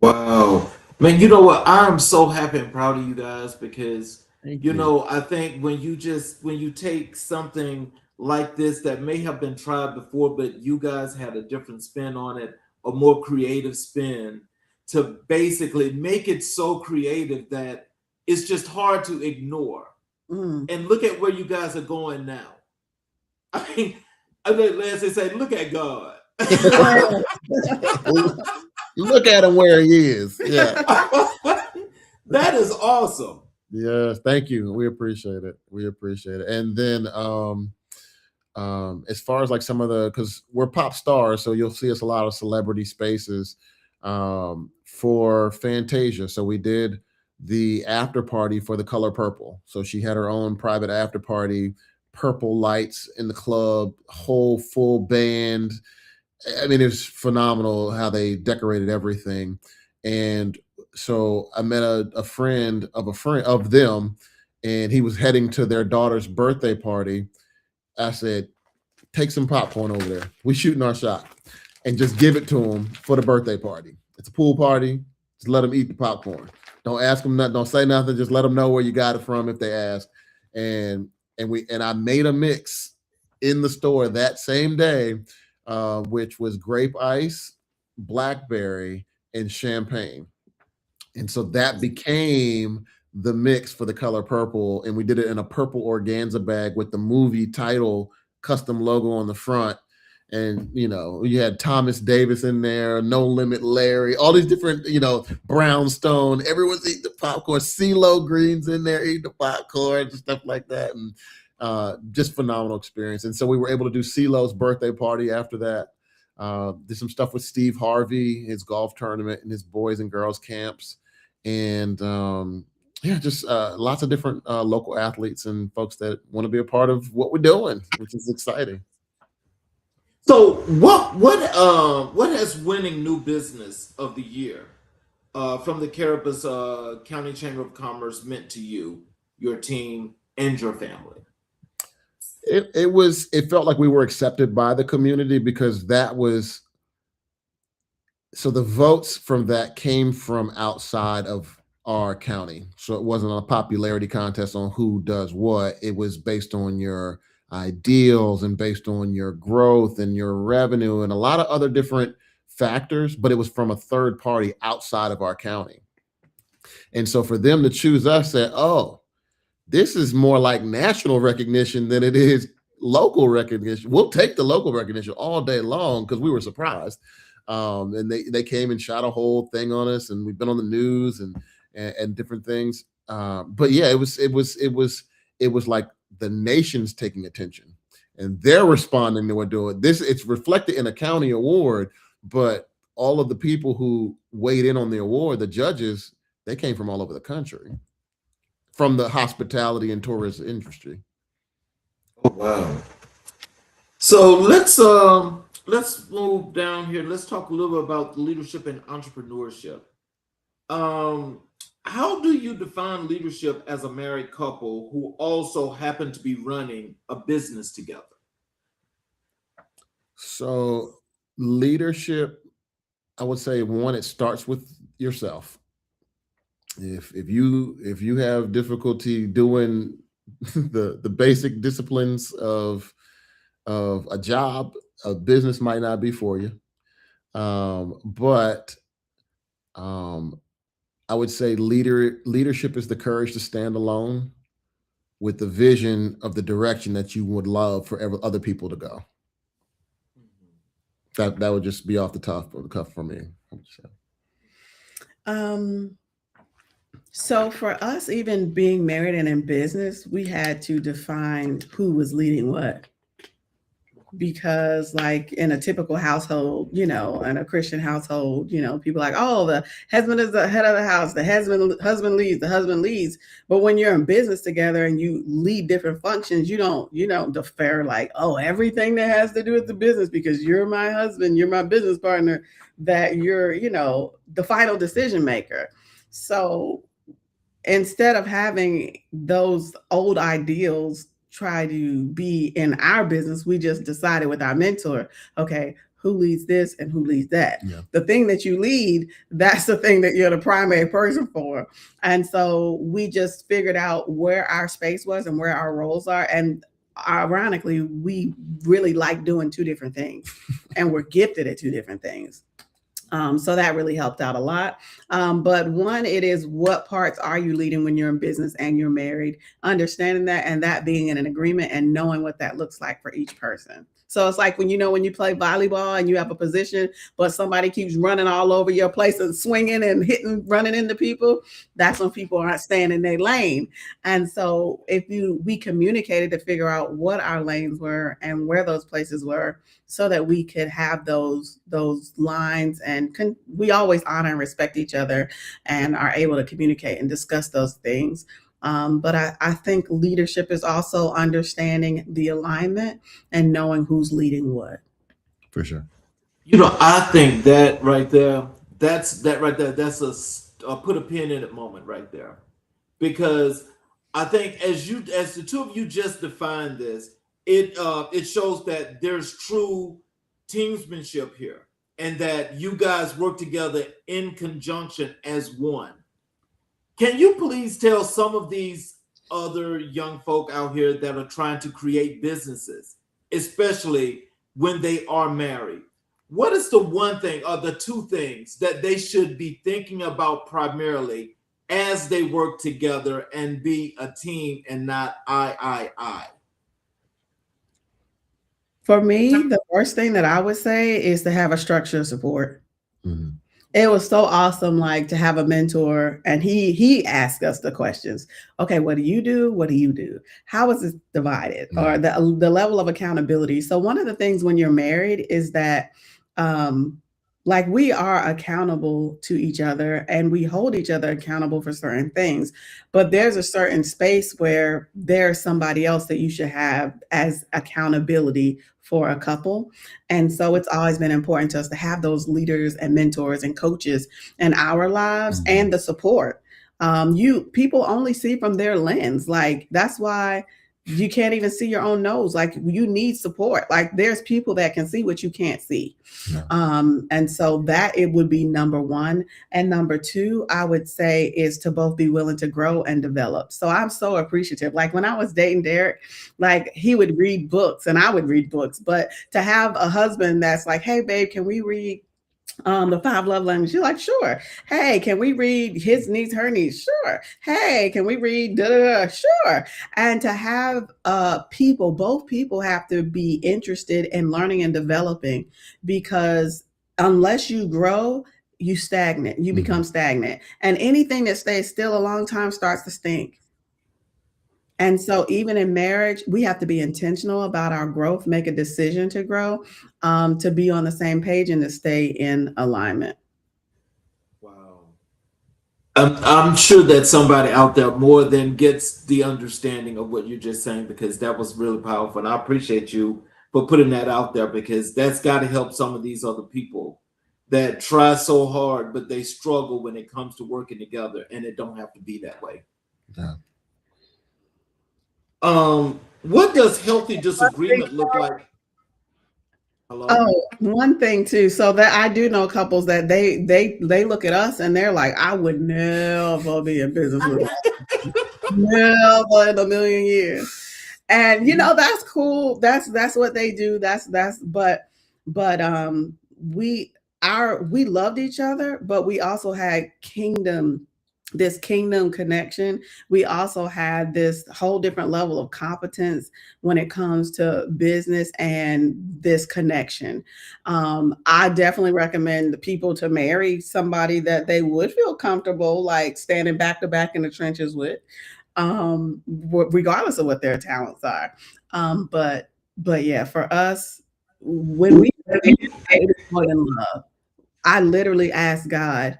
Wow. Man, you know what? I'm so happy and proud of you guys because, I think when you take something like this that may have been tried before, but you guys had a different spin on it, a more creative spin, to basically make it so creative that it's just hard to ignore. And look at where you guys are going now. I mean, as they say, look at God. Look at him where he is. Yeah. That is awesome. Yes, thank you. We appreciate it. And then as far as like some of because we're pop stars, so you'll see us a lot of celebrity spaces for Fantasia. So we did the after party for the color purple. So she had her own private after party, purple lights in the club, whole full band. I mean, it was phenomenal how they decorated everything. And so I met a friend of them, and he was heading to their daughter's birthday party. I said, take some popcorn over there. We shooting our shot, and just give it to them for the birthday party. It's a pool party. Just let them eat the popcorn. Don't ask them nothing. Don't say nothing. Just let them know where you got it from if they ask. And I made a mix in the store that same day, which was grape ice, blackberry, and champagne. And so that became the mix for the color purple. And we did it in a purple organza bag with the movie title custom logo on the front. And, you had Thomas Davis in there, No Limit Larry, all these different, Brownstone, everyone's eating the popcorn, CeeLo Green's in there eating the popcorn and stuff like that. And just phenomenal experience. And so we were able to do CeeLo's birthday party after that. Did some stuff with Steve Harvey, his golf tournament, and his boys and girls camps. And just lots of different local athletes and folks that want to be a part of what we're doing, which is exciting. So what has winning new business of the year from the Carapace County Chamber of Commerce meant to you, your team, and your family? It felt like we were accepted by the community because so the votes from that came from outside of our county. So it wasn't a popularity contest on who does what. It was based on your ideals and based on your growth and your revenue and a lot of other different factors, but it was from a third party outside of our county. And so for them to choose us, said, oh, this is more like national recognition than it is local recognition. We'll take the local recognition all day long because we were surprised. And they came and shot a whole thing on us, and we've been on the news and different things. But yeah, it was like the nation's taking attention, and they're responding to what doing this. It's reflected in a county award, but all of the people who weighed in on the award, the judges, they came from all over the country, from the hospitality and tourism industry. Oh wow! So let's move down here. Let's talk a little bit about leadership and entrepreneurship. How do you define leadership as a married couple who also happen to be running a business together? So leadership, I would say, one, it starts with yourself. If you have difficulty doing the basic disciplines of a job, a business might not be for you. But I would say leadership is the courage to stand alone with the vision of the direction that you would love for other people to go. That would just be off the top of the cuff for me. So for us, even being married and in business, we had to define who was leading what. Because like in a typical household, in a Christian household, people are like, oh, the husband is the head of the house, the husband leads, the husband leads. But when you're in business together and you lead different functions, you don't defer like, oh, everything that has to do with the business, because you're my husband, you're my business partner, that you're, the final decision maker. So instead of having those old ideals try to be in our business, we just decided with our mentor, okay, who leads this and who leads that. Yeah. The thing that you lead, that's the thing that you're the primary person for. And so we just figured out where our space was and where our roles are. And ironically, we really like doing two different things and we're gifted at two different things. So that really helped out a lot. But one, it is what parts are you leading when you're in business and you're married, understanding that and that being in an agreement and knowing what that looks like for each person. So it's like when you play volleyball and you have a position, but somebody keeps running all over your place and swinging and hitting, running into people, that's when people aren't staying in their lane. And so we communicated to figure out what our lanes were and where those places were so that we could have those lines and we always honor and respect each other and are able to communicate and discuss those things. But I think leadership is also understanding the alignment and knowing who's leading what. For sure. I think that right there, that's a put a pin in it moment right there, because I think as the two of you just defined this, it shows that there's true teamsmanship here, and that you guys work together in conjunction as one. Can you please tell some of these other young folk out here that are trying to create businesses, especially when they are married, what is the one thing or the two things that they should be thinking about primarily as they work together and be a team and not I? For me, the first thing that I would say is to have a structure of support. Mm-hmm. It was so awesome, like to have a mentor, and he asked us the questions. Okay, what do you do? What do you do? How is it divided? Or the level of accountability. So one of the things when you're married is that like we are accountable to each other and we hold each other accountable for certain things, but there's a certain space where there's somebody else that you should have as accountability for a couple. And so it's always been important to us to have those leaders and mentors and coaches in our lives, mm-hmm. and the support. People only see from their lens. Like that's why you can't even see your own nose. Like you need support. Like there's people that can see what you can't see. Yeah. And so that it would be number one. And number two, I would say is to both be willing to grow and develop. So I'm so appreciative. Like when I was dating Derrick, like he would read books and I would read books, but to have a husband that's like, hey babe, can we read the 5 love languages? You're like, sure. Hey, can we read his needs, her needs? Sure. Hey, can we read Sure. And to have both people have to be interested in learning and developing, because unless you grow, you stagnant. You become stagnant. And anything that stays still a long time starts to stink. And so even in marriage, we have to be intentional about our growth, make a decision to grow, to be on the same page and to stay in alignment. Wow. I'm sure that somebody out there more than gets the understanding of what you're just saying, because that was really powerful. And I appreciate you for putting that out there, because that's got to help some of these other people that try so hard, but they struggle when it comes to working together, and it don't have to be that way. Yeah. What does healthy disagreement look like? Hello? Oh, one thing too. So that I do know couples that they look at us and they're like, I would never be in business with them. Never in a million years. And that's cool. That's what they do. But we loved each other, but we also had kingdom this kingdom connection, we also had this whole different level of competence when it comes to business and this connection. I definitely recommend the people to marry somebody that they would feel comfortable like standing back to back in the trenches with, regardless of what their talents are. But yeah, for us, when we it is more than love. I literally asked God,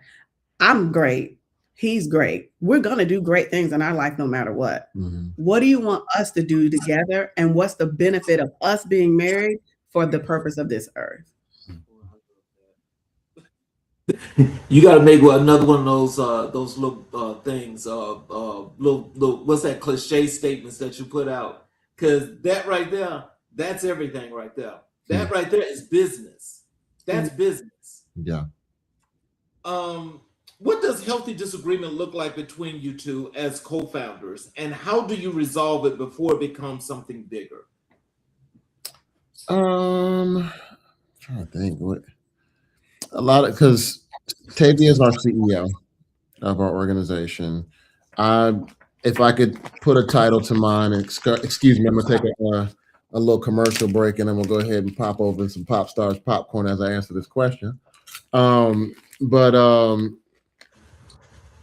I'm great. He's great. We're going to do great things in our life no matter what. What do you want us to do together? And what's the benefit of us being married for the purpose of this earth? You got to make another one of those little things, little what's that cliche statements that you put out? Because that right there, that's everything right there. That right there is business. That's business. Yeah. What does healthy disagreement look like between you two as co-founders, and how do you resolve it before it becomes something bigger? I'm trying to think what a lot of, because Tavia is our CEO of our organization. If I could put a title to mine, and excuse me, I'm gonna take a little commercial break, and then we'll go ahead and pop over some PopStarz popcorn as I answer this question. But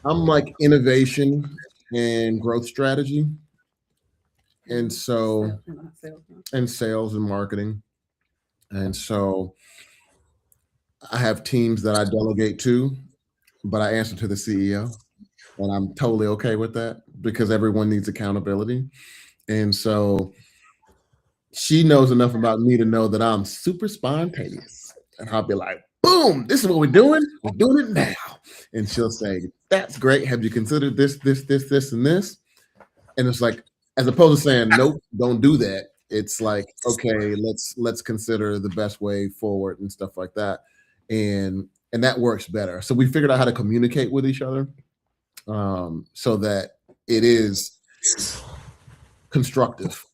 I'm like innovation and growth strategy, and so and sales and marketing, and so I have teams that I delegate to, but I answer to the CEO, and I'm totally okay with that because everyone needs accountability. And so she knows enough about me to know that I'm super spontaneous, and I'll be like, boom, this is what we're doing it now. And she'll say, that's great, have you considered this, and this? And it's like, as opposed to saying, nope, don't do that, it's like, okay, let's consider the best way forward and stuff like that. And that works better. So we figured out how to communicate with each other, so that it is constructive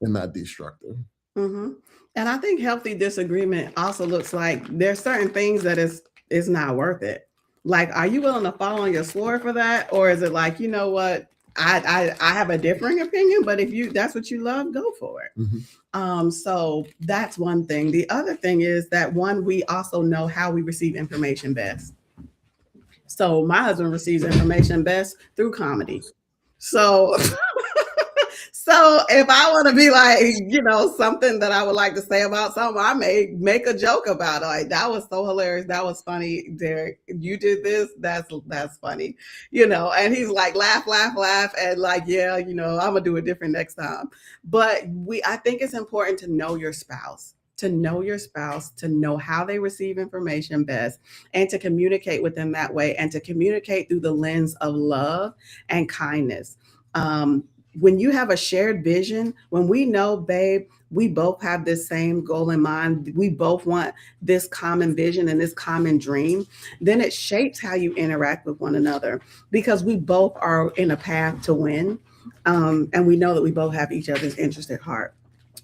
and not destructive. And I think healthy disagreement also looks like there's certain things that is not worth it. Like, are you willing to fall on your sword for that? Or is it like, you know what, I have a differing opinion, but if that's what you love, go for it. So that's one thing. The other thing is that we also know how we receive information best. So my husband receives information best through comedy. So so if I want to be like, something that I would like to say about something, I may make a joke about it. Like, that was so hilarious. That was funny, Derrick. You did this. That's funny. And he's like, laugh. And like, yeah, I'm going to do it different next time. But I think it's important to know your spouse, to know how they receive information best, and to communicate with them that way, and to communicate through the lens of love and kindness. When you have a shared vision, when we know, babe, we both have this same goal in mind, we both want this common vision and this common dream, then it shapes how you interact with one another, because we both are in a path to win. And we know that we both have each other's interest at heart.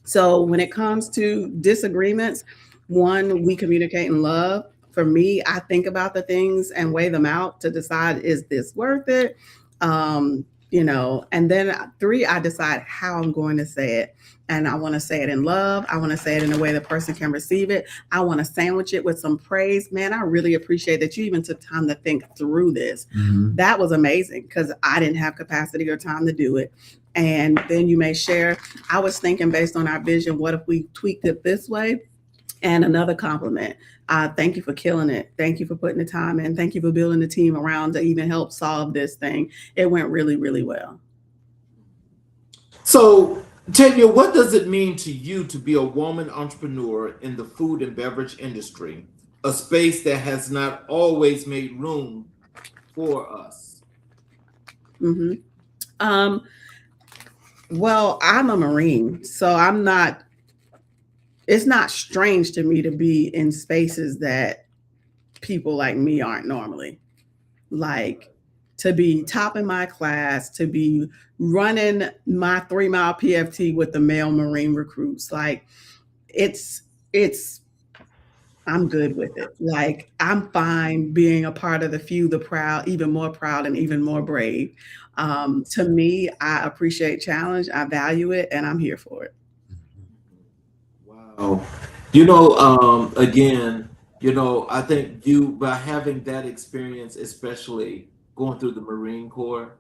So when it comes to disagreements, one, we communicate in love. For me, I think about the things and weigh them out to decide, is this worth it? And then 3, I decide how I'm going to say it. And I want to say it in love. I want to say it in a way the person can receive it. I want to sandwich it with some praise. Man, I really appreciate that you even took time to think through this. That was amazing, because I didn't have capacity or time to do it. And then you may share, I was thinking, based on our vision, what if we tweaked it this way? And another compliment. Thank you for killing it. Thank you for putting the time in. Thank you for building the team around to even help solve this thing. It went really, really well. So, Tavia, what does it mean to you to be a woman entrepreneur in the food and beverage industry, a space that has not always made room for us? Well, I'm a Marine, so it's not strange to me to be in spaces that people like me aren't normally. Like, to be top in my class, to be running my 3-mile PFT with the male Marine recruits. Like, it's I'm good with it. Like, I'm fine being a part of the few, the proud, even more proud and even more brave. To me, I appreciate challenge. I value it, and I'm here for it. Wow. Again, I think you, by having that experience, especially going through the Marine Corps,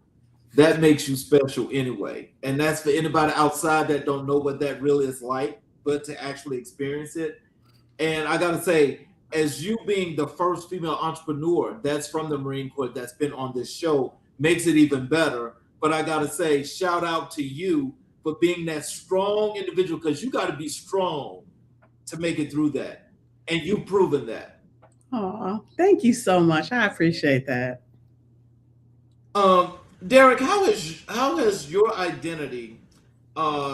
that makes you special anyway. And that's for anybody outside that don't know what that really is like, but to actually experience it. And I gotta say, as you being the first female entrepreneur that's from the Marine Corps that's been on this show, makes it even better. But I gotta say, shout out to you for being that strong individual, because you got to be strong to make it through that, and you've proven that. Oh, thank you so much. I appreciate that. Um, Derrick, how has your identity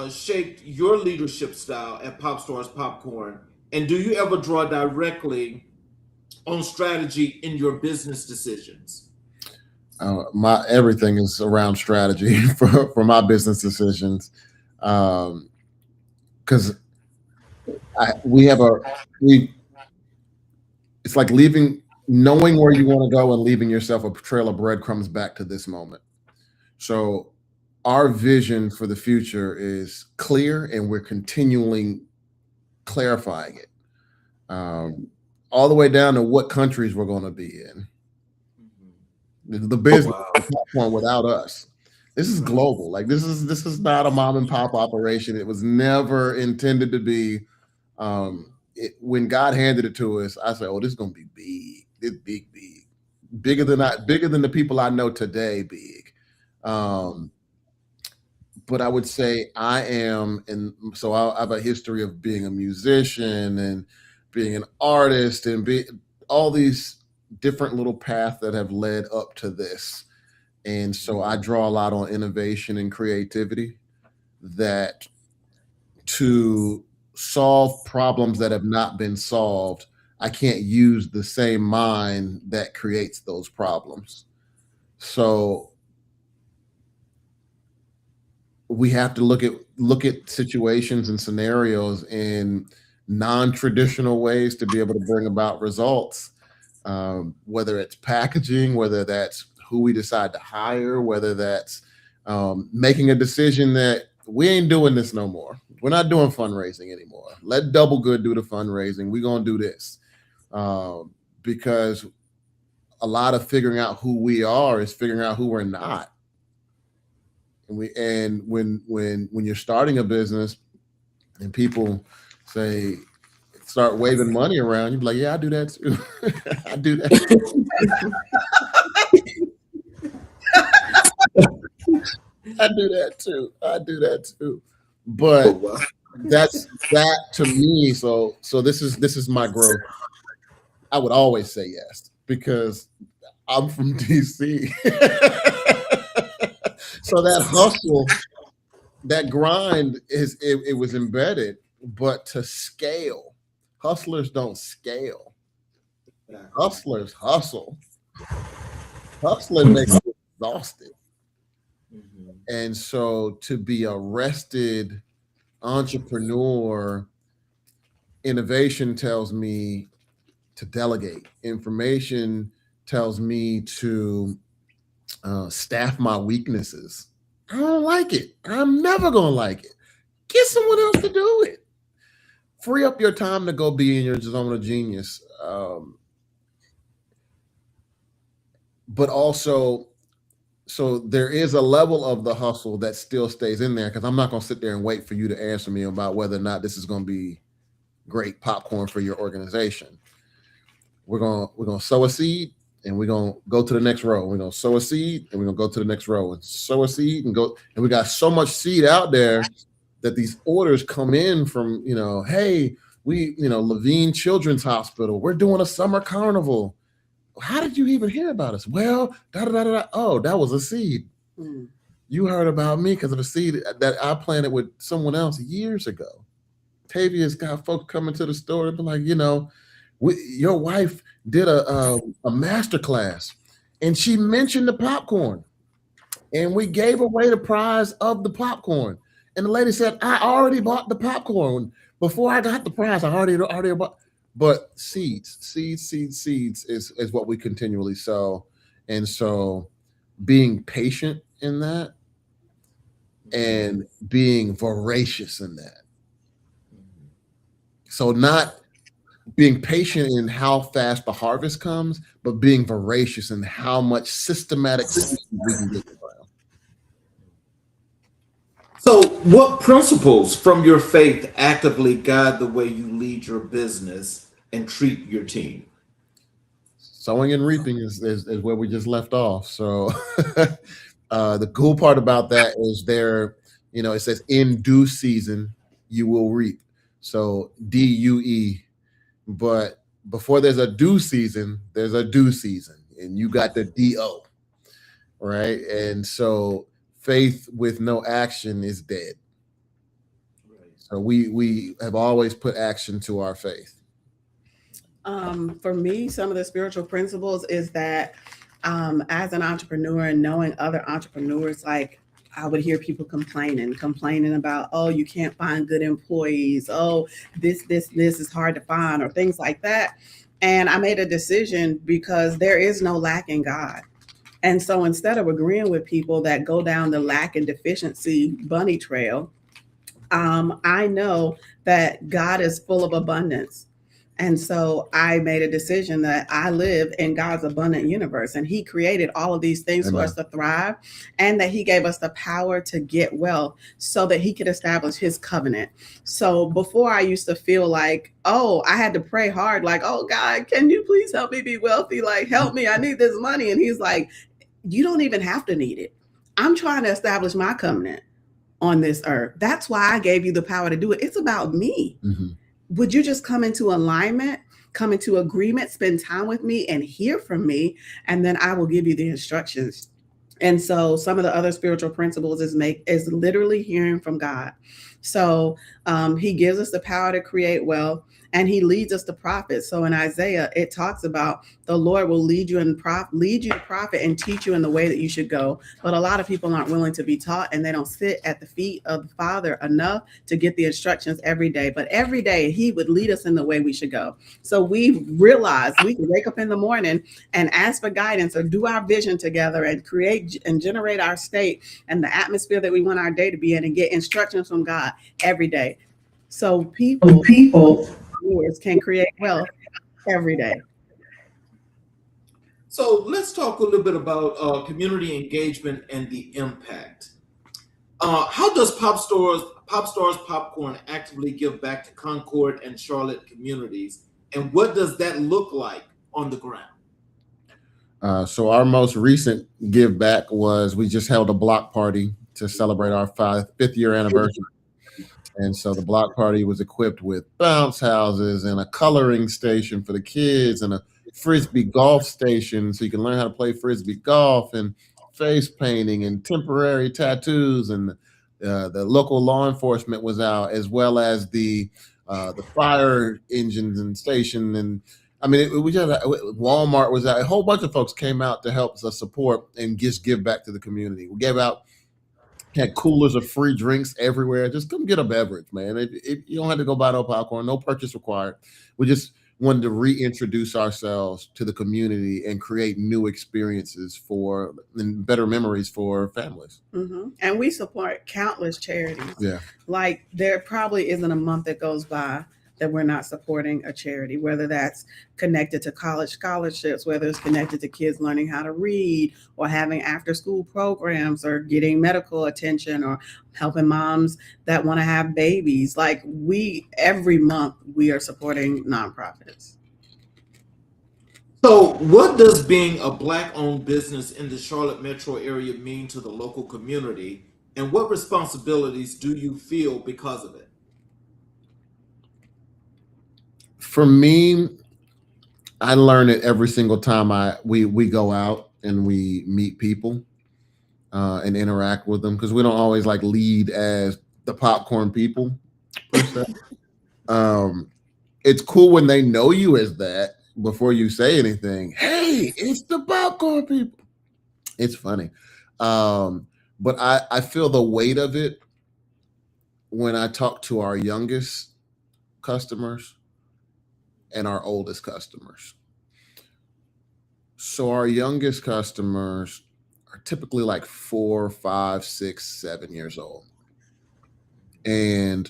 shaped your leadership style at PopStarz Popcorn? And do you ever draw directly on strategy in your business decisions? My everything is around strategy for my business decisions, because we have we it's like knowing where you want to go and leaving yourself a trail of breadcrumbs back to this moment. So our vision for the future is clear, and we're continually clarifying it, all the way down to what countries we're going to be in. The business platform without us. This is global. Like this is not a mom and pop operation. It was never intended to be. When God handed it to us, I said, "Oh, this is gonna be big. It's big, bigger than the people I know today. Big." But I would say I am, and so I have a history of being a musician and being an artist and all these different little paths that have led up to this. And so I draw a lot on innovation and creativity, that to solve problems that have not been solved, I can't use the same mind that creates those problems. So we have to look at situations and scenarios in non-traditional ways to be able to bring about results, whether it's packaging, whether that's who we decide to hire, whether that's making a decision that we ain't doing this no more. We're not doing fundraising anymore. Let Double Good do the fundraising. We're going to do this, because a lot of figuring out who we are is figuring out who we're not. And when you're starting a business and people start waving money around, you're like, yeah, I do that too. I do that. I do that too. But that's that to me. So this is my growth. I would always say yes because I'm from DC. So that hustle, that grind it was embedded, but to scale, hustlers don't scale. Hustlers hustle. Hustling makes you exhausted. And so to be a rested entrepreneur, innovation tells me to delegate. Information tells me to staff my weaknesses. I don't like it. I'm never going to like it. Get someone else to do it. Free up your time to go be in your zone of genius. But also, so there is a level of the hustle that still stays in there, because I'm not going to sit there and wait for you to answer me about whether or not this is going to be great popcorn for your organization. We're going to sow a seed, and we're going to go to the next row. We're going to sow a seed, and we're going to go to the next row and sow a seed and go. And we got so much seed out there that these orders come in from, hey, Levine Children's Hospital, we're doing a summer carnival. How did you even hear about us? Well, oh, that was a seed. You heard about me because of a seed that I planted with someone else years ago. Tavia's got folks coming to the store and be like, your wife did a master class and she mentioned the popcorn and we gave away the prize of the popcorn. And the lady said, I already bought the popcorn. Before I got the prize, I already bought. But seeds is what we continually sow. And so being patient in that and being voracious in that. So not being patient in how fast the harvest comes, but being voracious in how much systematic seed we can get around. So, what principles from your faith actively guide the way you lead your business and treat your team? Sowing and reaping is where we just left off. So the cool part about that is it says in due season you will reap. So DUE. But before there's a due season, there's a due season, and you got the DO, right? And so faith with no action is dead. Right. So we have always put action to our faith. For me, some of the spiritual principles is that as an entrepreneur and knowing other entrepreneurs, like I would hear people complaining about, oh, you can't find good employees. Oh, this is hard to find, or things like that. And I made a decision because there is no lack in God. And so instead of agreeing with people that go down the lack and deficiency bunny trail, I know that God is full of abundance. And so I made a decision that I live in God's abundant universe, and he created all of these things for us to thrive, and that he gave us the power to get wealth so that he could establish his covenant. So before, I used to feel like, oh, I had to pray hard, like, oh God, can you please help me be wealthy? Like, help me, I need this money. And he's like, you don't even have to need it. I'm trying to establish my covenant on this earth. That's why I gave you the power to do it. It's about me. Mm-hmm. Would you just come into alignment, come into agreement, spend time with me and hear from me, and then I will give you the instructions. And so some of the other spiritual principles is literally hearing from God. So he gives us the power to create wealth, and he leads us to profit. So in Isaiah, it talks about the Lord will lead you to profit and teach you in the way that you should go. But a lot of people aren't willing to be taught, and they don't sit at the feet of the Father enough to get the instructions every day. But every day he would lead us in the way we should go. So we realized we can wake up in the morning and ask for guidance, or do our vision together and create and generate our state and the atmosphere that we want our day to be in, and get instructions from God every day. So people can create wealth every day. So let's talk a little bit about community engagement and the impact. How does PopStarz Popcorn actively give back to Concord and Charlotte communities, and what does that look like on the ground? So our most recent give back was we just held a block party to celebrate our fifth year anniversary. And so the block party was equipped with bounce houses and a coloring station for the kids and a Frisbee golf station so you can learn how to play Frisbee golf, and face painting and temporary tattoos. And the local law enforcement was out, as well as the fire engines and station. And I mean, Walmart was out. A whole bunch of folks came out to help us support and just give back to the community. We had coolers of free drinks everywhere. Just come get a beverage, man. You don't have to go buy no popcorn, no purchase required. We just wanted to reintroduce ourselves to the community and create new experiences and better memories for families. Mm-hmm. And we support countless charities. Yeah. Like there probably isn't a month that goes by that we're not supporting a charity, whether that's connected to college scholarships, whether it's connected to kids learning how to read, or having after school programs, or getting medical attention, or helping moms that want to have babies. Like every month we are supporting nonprofits. So what does being a Black-owned business in the Charlotte metro area mean to the local community, and what responsibilities do you feel because of it? For me, I learn it every single time we go out and we meet people and interact with them, because we don't always lead as the popcorn people per se. It's cool when they know you as that before you say anything. Hey, it's the popcorn people. It's funny. But I feel the weight of it when I talk to our youngest customers. and our oldest customers. So our youngest customers are typically like 4, 5, 6, 7 years old. And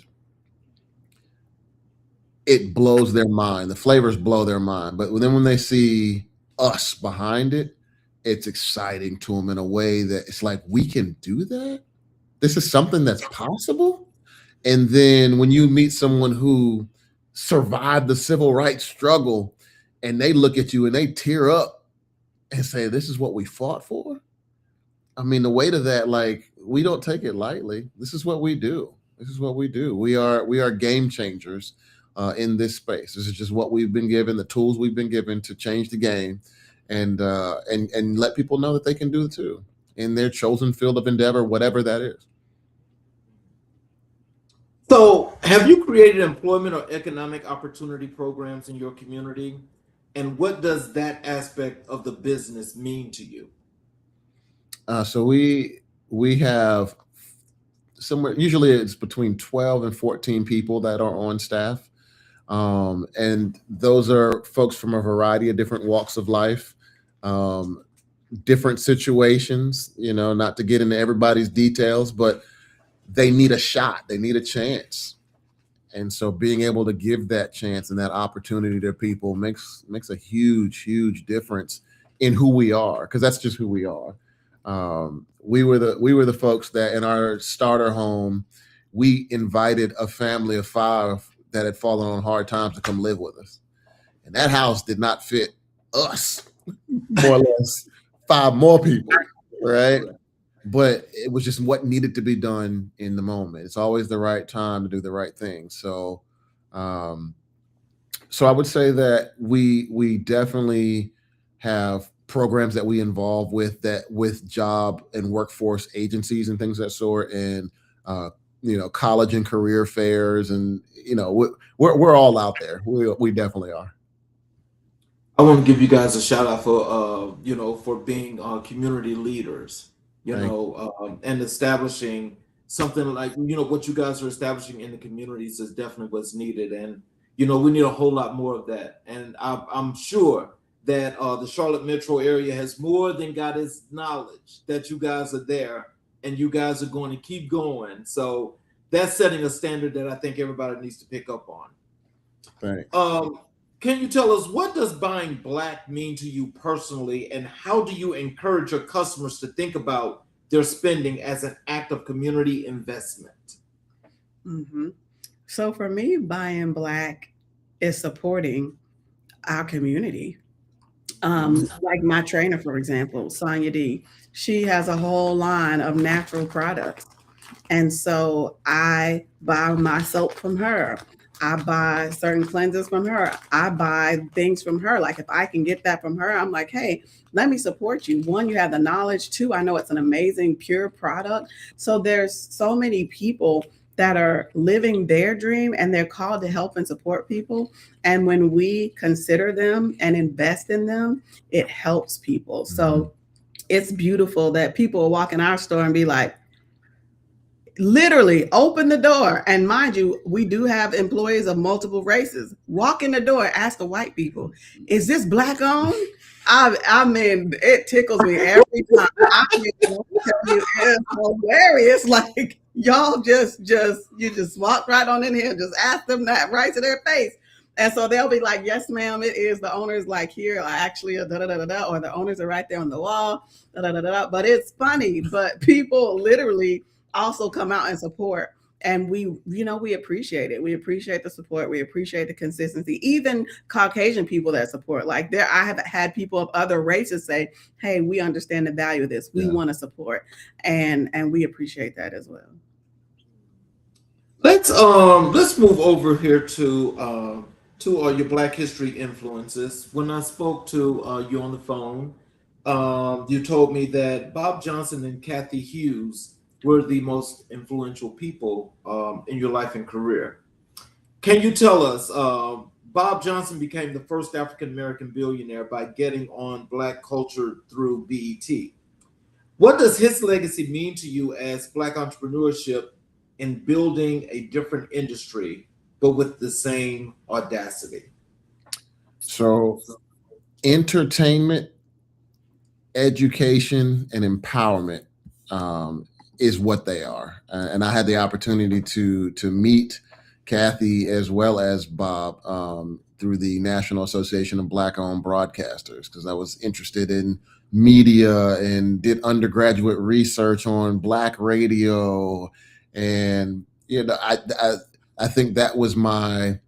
it blows their mind. The flavors blow their mind. But then when they see us behind it, it's exciting to them in a way that it's like, we can do that? This is something that's possible? And then when you meet someone who survived the civil rights struggle and they look at you and they tear up and say, this is what we fought for. I mean, the weight of that, like, we don't take it lightly. This is what we do. This is what we do. We are game changers in this space. This is just what we've been given, the tools we've been given to change the game, and let people know that they can do it too in their chosen field of endeavor, whatever that is. So, have you created employment or economic opportunity programs in your community? And what does that aspect of the business mean to you? So we have somewhere, usually it's between 12 and 14 people that are on staff. And those are folks from a variety of different walks of life, different situations, not to get into everybody's details, but they need a shot, they need a chance. And so being able to give that chance and that opportunity to people makes a huge, huge difference in who we are, because that's just who we are. We were the folks that in our starter home, we invited a family of 5 that had fallen on hard times to come live with us. And that house did not fit us, more or less 5 more people, right? But it was just what needed to be done in the moment. It's always the right time to do the right thing. So I would say that we definitely have programs that we involve with job and workforce agencies and things of that sort, and college and career fairs, and we're all out there. We definitely are. I want to give you guys a shout out for being community leaders, and establishing something like what you guys are establishing in the communities is definitely what's needed, and we need a whole lot more of that. And I'm sure that the Charlotte metro area has more than got its knowledge that you guys are there, and you guys are going to keep going. So that's setting a standard that I think everybody needs to pick up on. Thanks. Can you tell us, what does buying Black mean to you personally, and how do you encourage your customers to think about their spending as an act of community investment? Mm-hmm. So for me, buying Black is supporting our community. Like my trainer, for example, Sonia D, she has a whole line of natural products. And so I buy my soap from her. I buy certain cleansers from her. I buy things from her. Like if I can get that from her, I'm like, hey, let me support you. 1, you have the knowledge. 2, I know it's an amazing, pure product. So there's so many people that are living their dream, and they're called to help and support people. And when we consider them and invest in them, it helps people. So it's beautiful that people will walk in our store and be like, literally open the door. And mind you, we do have employees of multiple races. Walk in the door, ask the white people, is this Black owned? I mean, it tickles me every time. I mean, it's hilarious. Like, y'all just walk right on in here and just ask them that right to their face. And so they'll be like, yes, ma'am, it is. The owner's like here, actually, or the owners are right there on the wall, But it's funny, but people literally also come out and support. And we appreciate it. We appreciate the support. We appreciate the consistency. Even Caucasian people that support, I have had people of other races say, hey, we understand the value of this. We want to support. And we appreciate that as well. Let's move over here to your Black history influences. When I spoke to you on the phone, you told me that Bob Johnson and Kathy Hughes were the most influential people in your life and career. Can you tell us, Bob Johnson became the first African-American billionaire by getting on Black culture through BET. What does his legacy mean to you as Black entrepreneurship in building a different industry, but with the same audacity? So entertainment, education, and empowerment is what they are. And I had the opportunity to meet Kathy as well as Bob through the National Association of Black-owned Broadcasters, because I was interested in media and did undergraduate research on Black radio. And I think that was my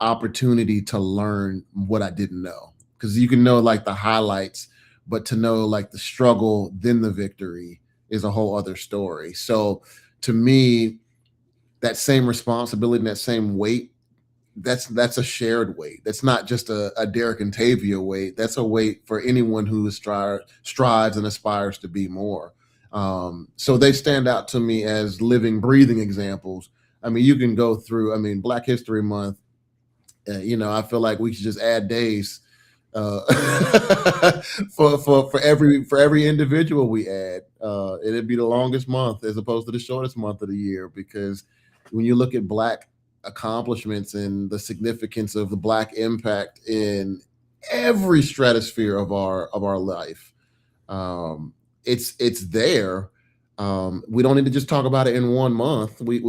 opportunity to learn what I didn't know, because you can know like the highlights, but to know like the struggle, then the victory is a whole other story. So to me, that same responsibility and that same weight, that's a shared weight. That's not just a Derrick and Tavia weight. That's a weight for anyone who strives and aspires to be more. So they stand out to me as living, breathing examples. I mean, you can go through, Black History Month, I feel like we should just add days for every individual we add. It'd be the longest month as opposed to the shortest month of the year, because when you look at Black accomplishments and the significance of the Black impact in every stratosphere of our life, it's there. We don't need to just talk about it in 1 month. We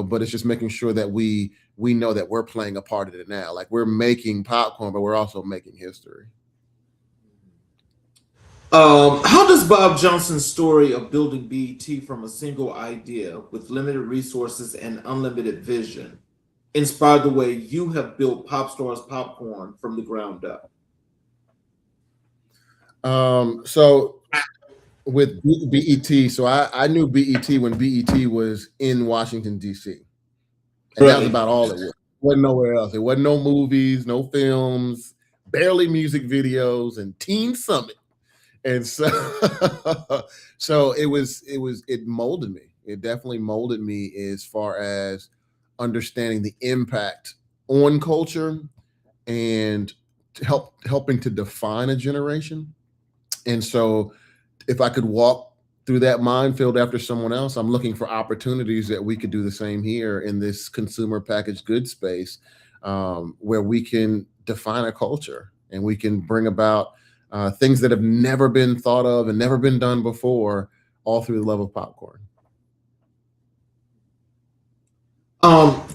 but it's just making sure that we know that we're playing a part in it now. Like, we're making popcorn, but we're also making history. How does Bob Johnson's story of building BET from a single idea with limited resources and unlimited vision inspire the way you have built PopStarz Popcorn from the ground up? So with BET, so I knew BET when BET was in Washington, D.C. And Really? that was about all it was. Wasn't nowhere else. It wasn't no movies, no films, barely music videos, and Teen Summit. And so it molded me. It definitely molded me as far as understanding the impact on culture and helping to define a generation. And so if I could walk through that minefield after someone else, I'm looking for opportunities that we could do the same here in this consumer packaged goods space, where we can define a culture and we can bring about things that have never been thought of and never been done before, all through the love of popcorn.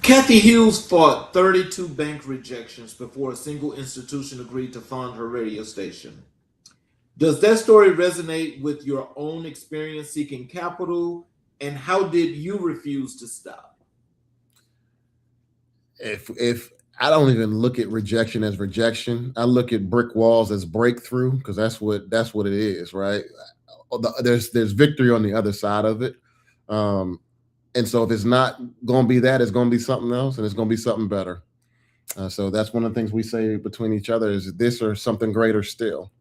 Kathy Hughes fought 32 bank rejections before a single institution agreed to fund her radio station. Does that story resonate with your own experience seeking capital, and how did you refuse to stop? If I don't even look at rejection as rejection, I look at brick walls as breakthrough, because that's what it is, right? There's victory on the other side of it. And so if it's not going to be that, it's going to be something else, and it's going to be something better. So that's one of the things we say between each other is this or something greater still.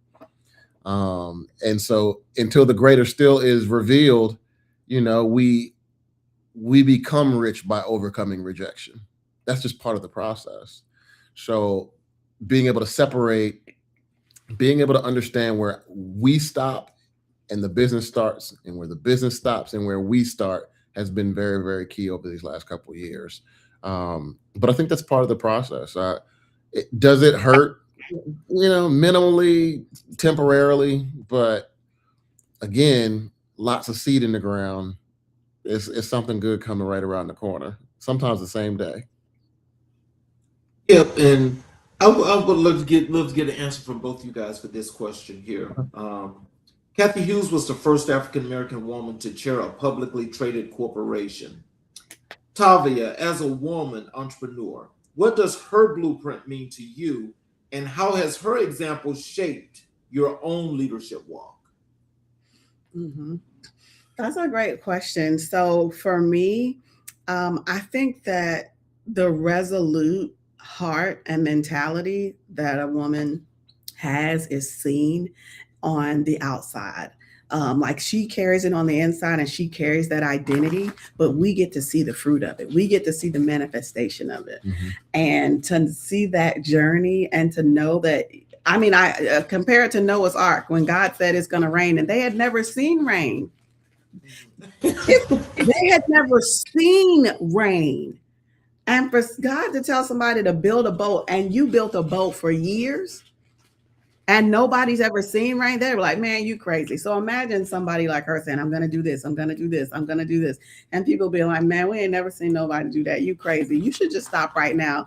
And so until the greater still is revealed, we become rich by overcoming rejection. That's just part of the process. So being able to separate, being able to understand where we stop and the business starts, and where the business stops and where we start, has been very, very key over these last couple of years. But I think that's part of the process. Does it hurt? Minimally, temporarily, but again, lots of seed in the ground. It's something good coming right around the corner, sometimes the same day. Yep, and I would love to get an answer from both you guys for this question here. Kathy Hughes was the first African-American woman to chair a publicly traded corporation. Tavia, as a woman entrepreneur, what does her blueprint mean to you, and how has her example shaped your own leadership walk? Mm-hmm. That's a great question. So for me, I think that the resolute heart and mentality that a woman has is seen on the outside. Like, she carries it on the inside and she carries that identity, but we get to see the fruit of it. We get to see the manifestation of it. Mm-hmm. And to see that journey and to know that, I compare it to Noah's Ark when God said it's going to rain, and they had never seen rain. They had never seen rain. And for God to tell somebody to build a boat, and you built a boat for years and nobody's ever seen rain, they're like, man, you crazy. So imagine somebody like her saying, I'm going to do this, I'm going to do this, I'm going to do this. And people be like, man, we ain't never seen nobody do that. You crazy. You should just stop right now,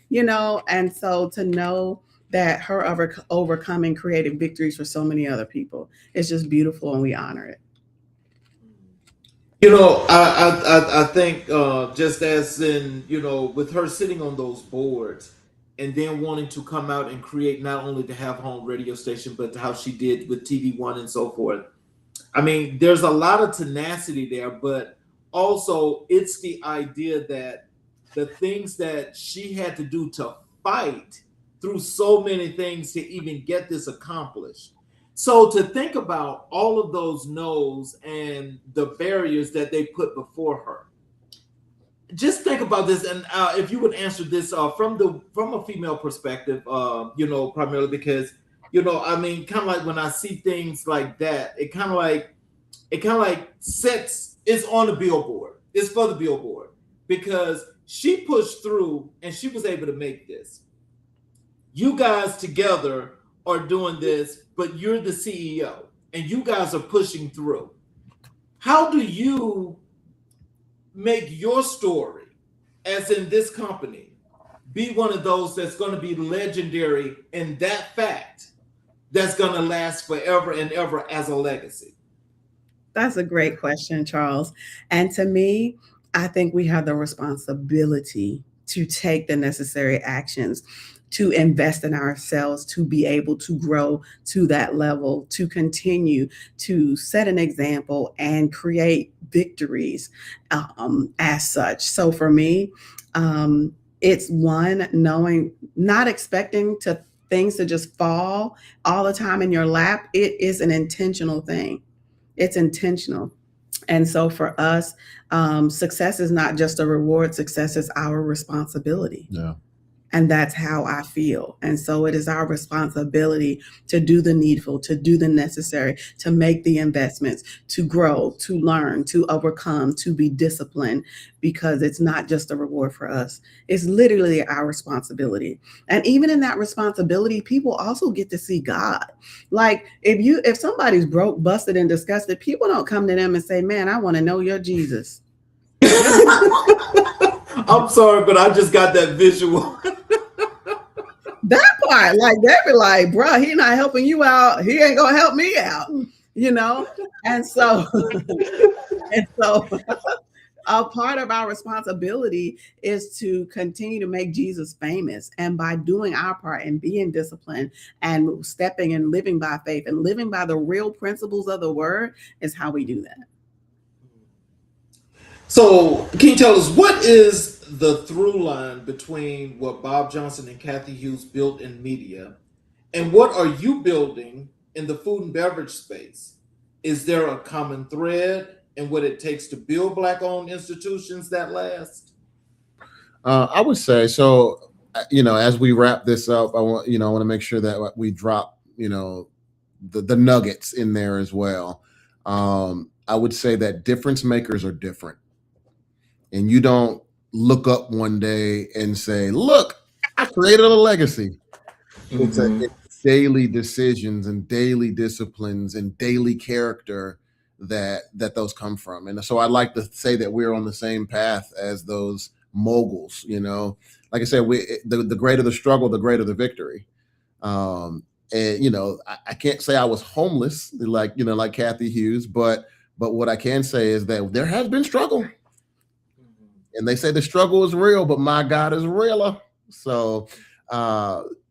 you know? And so to know that her overcoming created victories for so many other people, it's just beautiful, and we honor it. You know, I think just as in, you know, with her sitting on those boards and then wanting to come out and create not only to have her own radio station, but how she did with TV1 and so forth. I mean, there's a lot of tenacity there, but also it's the idea that the things that she had to do to fight through so many things to even get this accomplished. So to think about all of those no's and the barriers that they put before her, just think about this. And if you would answer this from a female perspective, you know, primarily because, you know, I mean, kind of like when I see things like that, it kind of like sets, it's on the billboard. It's for the billboard because she pushed through and she was able to make this. You guys together are doing this, but you're the CEO and you guys are pushing through. How do you make your story, as in this company, be one of those that's going to be legendary in that fact that's going to last forever and ever as a legacy? That's a great question, Charles. And to me, I think we have the responsibility to take the necessary actions, to invest in ourselves, to be able to grow to that level, to continue to set an example and create victories as such. So for me, it's one, knowing, not expecting things to just fall all the time in your lap. It is an intentional thing. It's intentional. And so for us, success is not just a reward. Success is our responsibility. Yeah. And that's how I feel. And so it is our responsibility to do the needful, to do the necessary, to make the investments, to grow, to learn, to overcome, to be disciplined, because it's not just a reward for us. It's literally our responsibility. And even in that responsibility, people also get to see God. Like if somebody's broke, busted, and disgusted, people don't come to them and say, man, I want to know your Jesus. I'm sorry, but I just got that visual. That part, like they be like, bro, he not helping you out. He ain't gonna help me out, you know? And so a part of our responsibility is to continue to make Jesus famous. And by doing our part and being disciplined and stepping and living by faith and living by the real principles of the word is how we do that. So can you tell us what is the through line between what Bob Johnson and Kathy Hughes built in media and what are you building in the food and beverage space? Is there a common thread in what it takes to build Black-owned institutions that last? I would say so. You know, as we wrap this up, I want to make sure that we drop, you know, the nuggets in there as well. I would say that difference makers are different, and you don't look up one day and say, "Look, I created a legacy." Mm-hmm. It's daily decisions and daily disciplines and daily character that those come from. And so I'd like to say that we're on the same path as those moguls. You know, like I said, the greater the struggle, the greater the victory. And you know, I can't say I was homeless like Kathy Hughes, but what I can say is that there has been struggle. And they say the struggle is real, but my God is realer. So,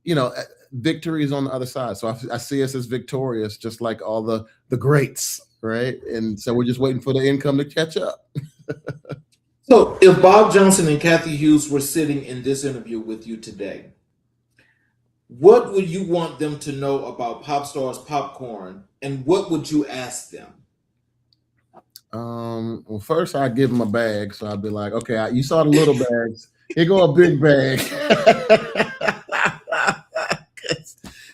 you know, victory is on the other side. So I see us as victorious, just like all the greats, right? And so we're just waiting for the income to catch up. So if Bob Johnson and Kathy Hughes were sitting in this interview with you today, what would you want them to know about PopStarz Popcorn, and what would you ask them? Well, first I give them a bag, so I'd be like, okay, you saw the little bags. Here go a big bag.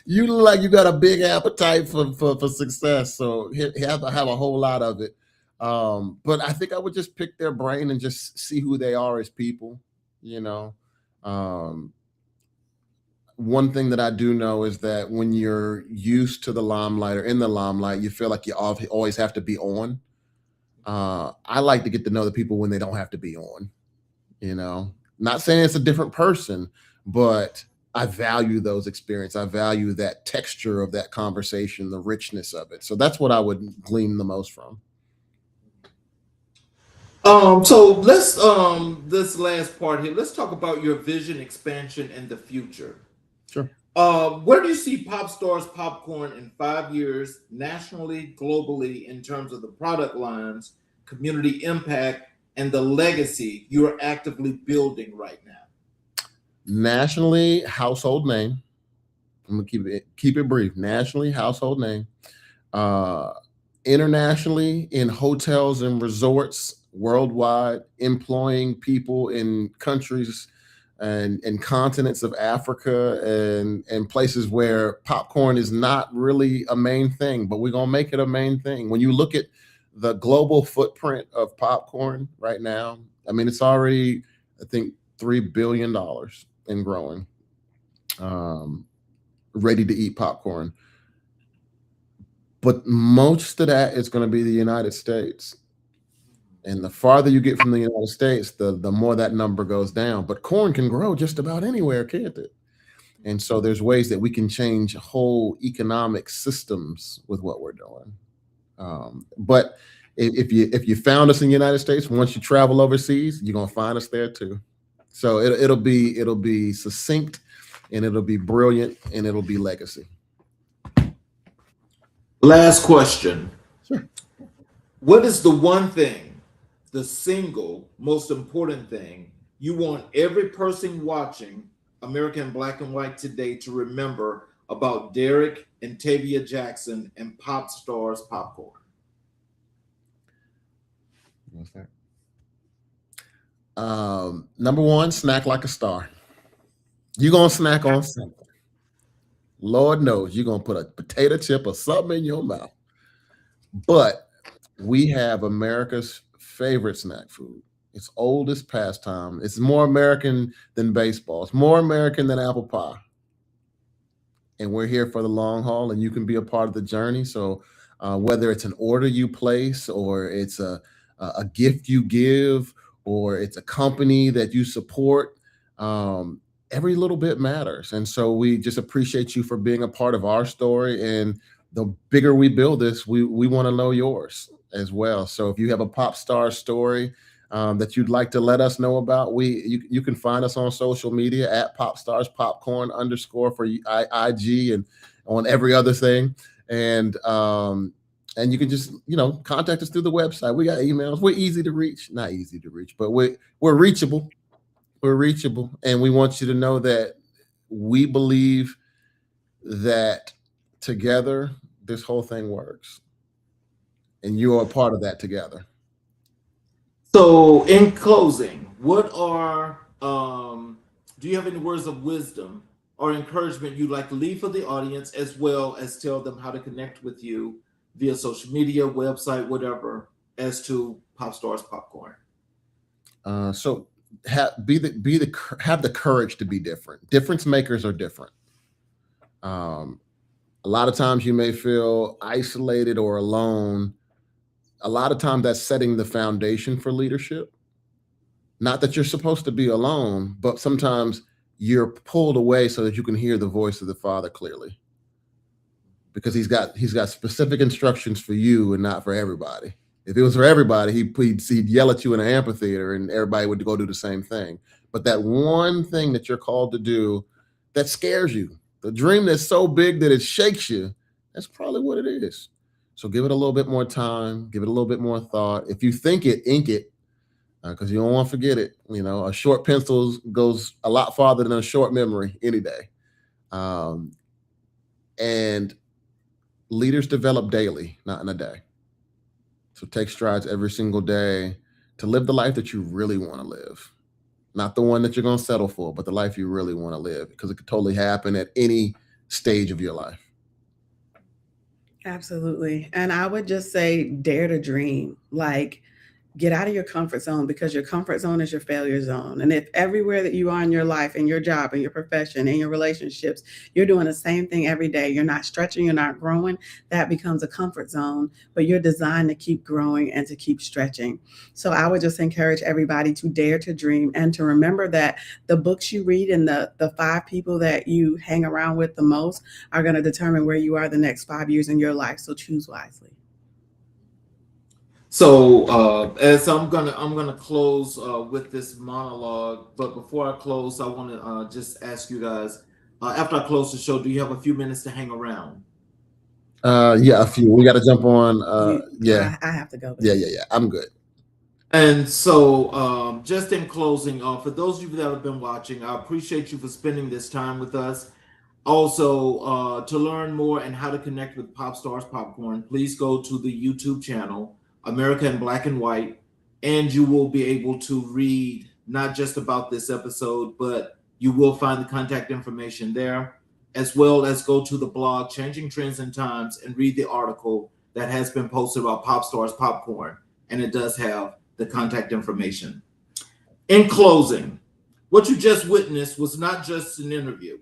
You look like you got a big appetite for success, so you have to have a whole lot of it. But I think I would just pick their brain and just see who they are as people. you know. Um, One thing that I do know is that when you're used to the limelight or in the limelight, you feel like you always have to be on. I like to get to know the people when they don't have to be on, you know. Not saying it's a different person, but I value those experiences. I value that texture of that conversation, the richness of it. So that's what I would glean the most from. So let's this last part here. Let's talk about your vision, expansion, and the future. Sure. Where do you see PopStarz Popcorn in 5 years, nationally, globally, in terms of the product lines, community impact, and the legacy you're actively building right now? Nationally, household name. I'm gonna keep it brief. Nationally, household name. Uh, Internationally, in hotels and resorts worldwide, employing people in countries and continents of Africa and places where popcorn is not really a main thing, but we're gonna make it a main thing. When you look at the global footprint of popcorn right now, I mean, it's already, I think, $3 billion and growing. Um, Ready to eat popcorn, but most of that is going to be the United States. And the farther you get from the United States, the more that number goes down. But corn can grow just about anywhere, can't it? And so there's ways that we can change whole economic systems with what we're doing. But if you found us in the United States, once you travel overseas, you're gonna find us there too. So it'll be succinct, and it'll be brilliant, and it'll be legacy. Last question. Sure. What is the one thing, the single most important thing you want every person watching American Black and White today to remember about Derrick and Tavia Jackson and PopStarz Popcorn? What's that? Number one, snack like a star. You're gonna snack on something. Lord knows you're gonna put a potato chip or something in your mouth. But we have America's favorite snack food. It's old as pastime. It's more American than baseball. It's more American than apple pie. And we're here for the long haul, and you can be a part of the journey. So whether it's an order you place, or it's a gift you give, or it's a company that you support, every little bit matters. And so we just appreciate you for being a part of our story. And the bigger we build this, we want to know yours as well. So if you have a pop star story that you'd like to let us know about, you can find us on social media at PopStarz Popcorn _ for IG and on every other thing. And you can just contact us through the website. We got emails. We're easy to reach, not easy to reach, but we're reachable. We're reachable, and we want you to know that we believe that together this whole thing works, and you are a part of that together. So, in closing, do you have any words of wisdom or encouragement you'd like to leave for the audience, as well as tell them how to connect with you via social media, website, whatever, as to PopStarz Popcorn? So have the courage to be different. Difference makers are different. A lot of times you may feel isolated or alone. A lot of times that's setting the foundation for leadership. Not that you're supposed to be alone, but sometimes you're pulled away so that you can hear the voice of the Father clearly, because he's got specific instructions for you and not for everybody. If it was for everybody, he'd yell at you in an amphitheater and everybody would go do the same thing. But that one thing that you're called to do that scares you, the dream that's so big that it shakes you, that's probably what it is. So give it a little bit more time, give it a little bit more thought. If you think it, ink it, because you don't want to forget it. A short pencil goes a lot farther than a short memory any day. And leaders develop daily, not in a day. So take strides every single day to live the life that you really want to live. Not the one that you're going to settle for, but the life you really want to live, because it could totally happen at any stage of your life. Absolutely. And I would just say, dare to dream. Like, get out of your comfort zone, because your comfort zone is your failure zone. And if everywhere that you are in your life, in your job, in your profession, in your relationships, you're doing the same thing every day, you're not stretching, you're not growing, that becomes a comfort zone. But you're designed to keep growing and to keep stretching. So I would just encourage everybody to dare to dream, and to remember that the books you read and the 5 people that you hang around with the most are going to determine where you are the next 5 years in your life. So choose wisely. So as I'm gonna close with this monologue, but before I close, I want to just ask you guys, after I close the show, do you have a few minutes to hang around? Yeah, a few. We got to jump on. I have to go. Yeah. I'm good. And so, just in closing, for those of you that have been watching, I appreciate you for spending this time with us. Also, to learn more and how to connect with PopStarz Popcorn, please go to the YouTube channel, America in Black and White, and you will be able to read not just about this episode, but you will find the contact information there, as well as go to the blog Changing Trends and Times and read the article that has been posted about PopStarz Popcorn, and it does have the contact information. In closing, what you just witnessed was not just an interview.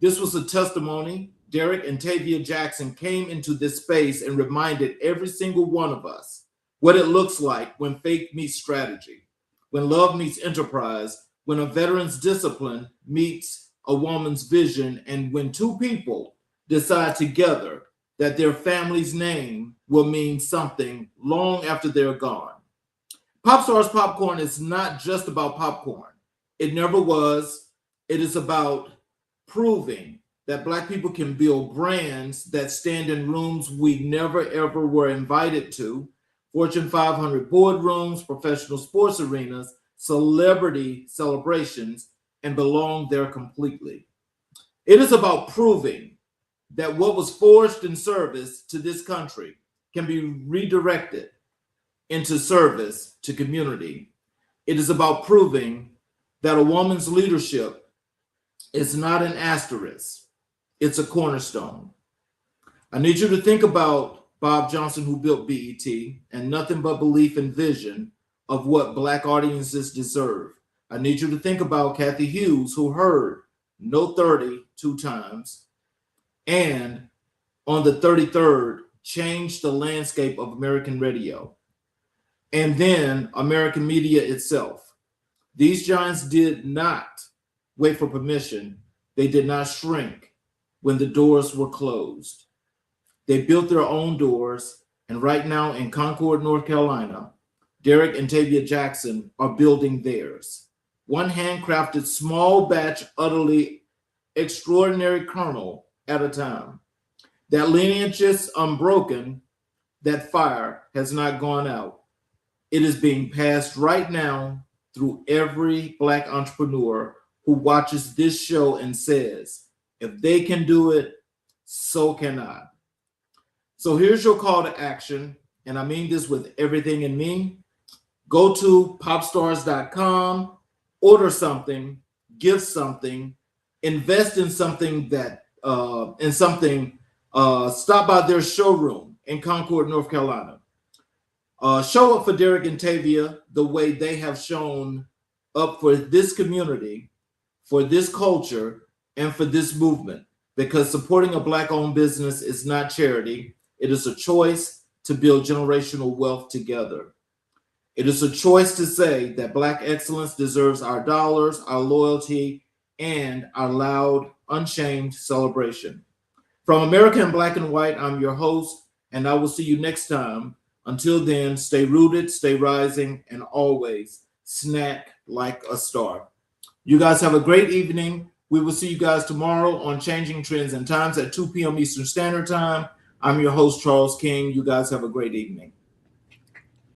This was a testimony. Derrick and Tavia Jackson came into this space and reminded every single one of us what it looks like when faith meets strategy, when love meets enterprise, when a veteran's discipline meets a woman's vision, and when 2 people decide together that their family's name will mean something long after they're gone. PopStarz Popcorn is not just about popcorn. It never was. It is about proving that Black people can build brands that stand in rooms we never ever were invited to, Fortune 500 boardrooms, professional sports arenas, celebrity celebrations, and belong there completely. It is about proving that what was forged in service to this country can be redirected into service to community. It is about proving that a woman's leadership is not an asterisk, it's a cornerstone. I need you to think about Bob Johnson, who built BET, and nothing but belief and vision of what Black audiences deserve. I need you to think about Kathy Hughes, who heard No 30 2 times, and on the 33rd, changed the landscape of American radio. And then American media itself. These giants did not wait for permission. They did not shrink when the doors were closed. They built their own doors, and right now in Concord, North Carolina, Derrick and Tavia Jackson are building theirs. One handcrafted small batch, utterly extraordinary kernel at a time. That lineage is unbroken. That fire has not gone out. It is being passed right now through every Black entrepreneur who watches this show and says, if they can do it, so can I. So here's your call to action, and I mean this with everything in me. Go to popstars.com, order something, give something, invest in something stop by their showroom in Concord, North Carolina. Show up for Derrick and Tavia the way they have shown up for this community, for this culture, and for this movement, because supporting a Black-owned business is not charity. It is a choice to build generational wealth together. It is a choice to say that Black excellence deserves our dollars, our loyalty, and our loud, unshamed celebration. From America in Black and White, I'm your host, and I will see you next time. Until then, stay rooted, stay rising, and always snack like a star. You guys have a great evening. We will see you guys tomorrow on Changing Trends and Times at 2 p.m. Eastern Standard Time. I'm your host, Charles King. You guys have a great evening.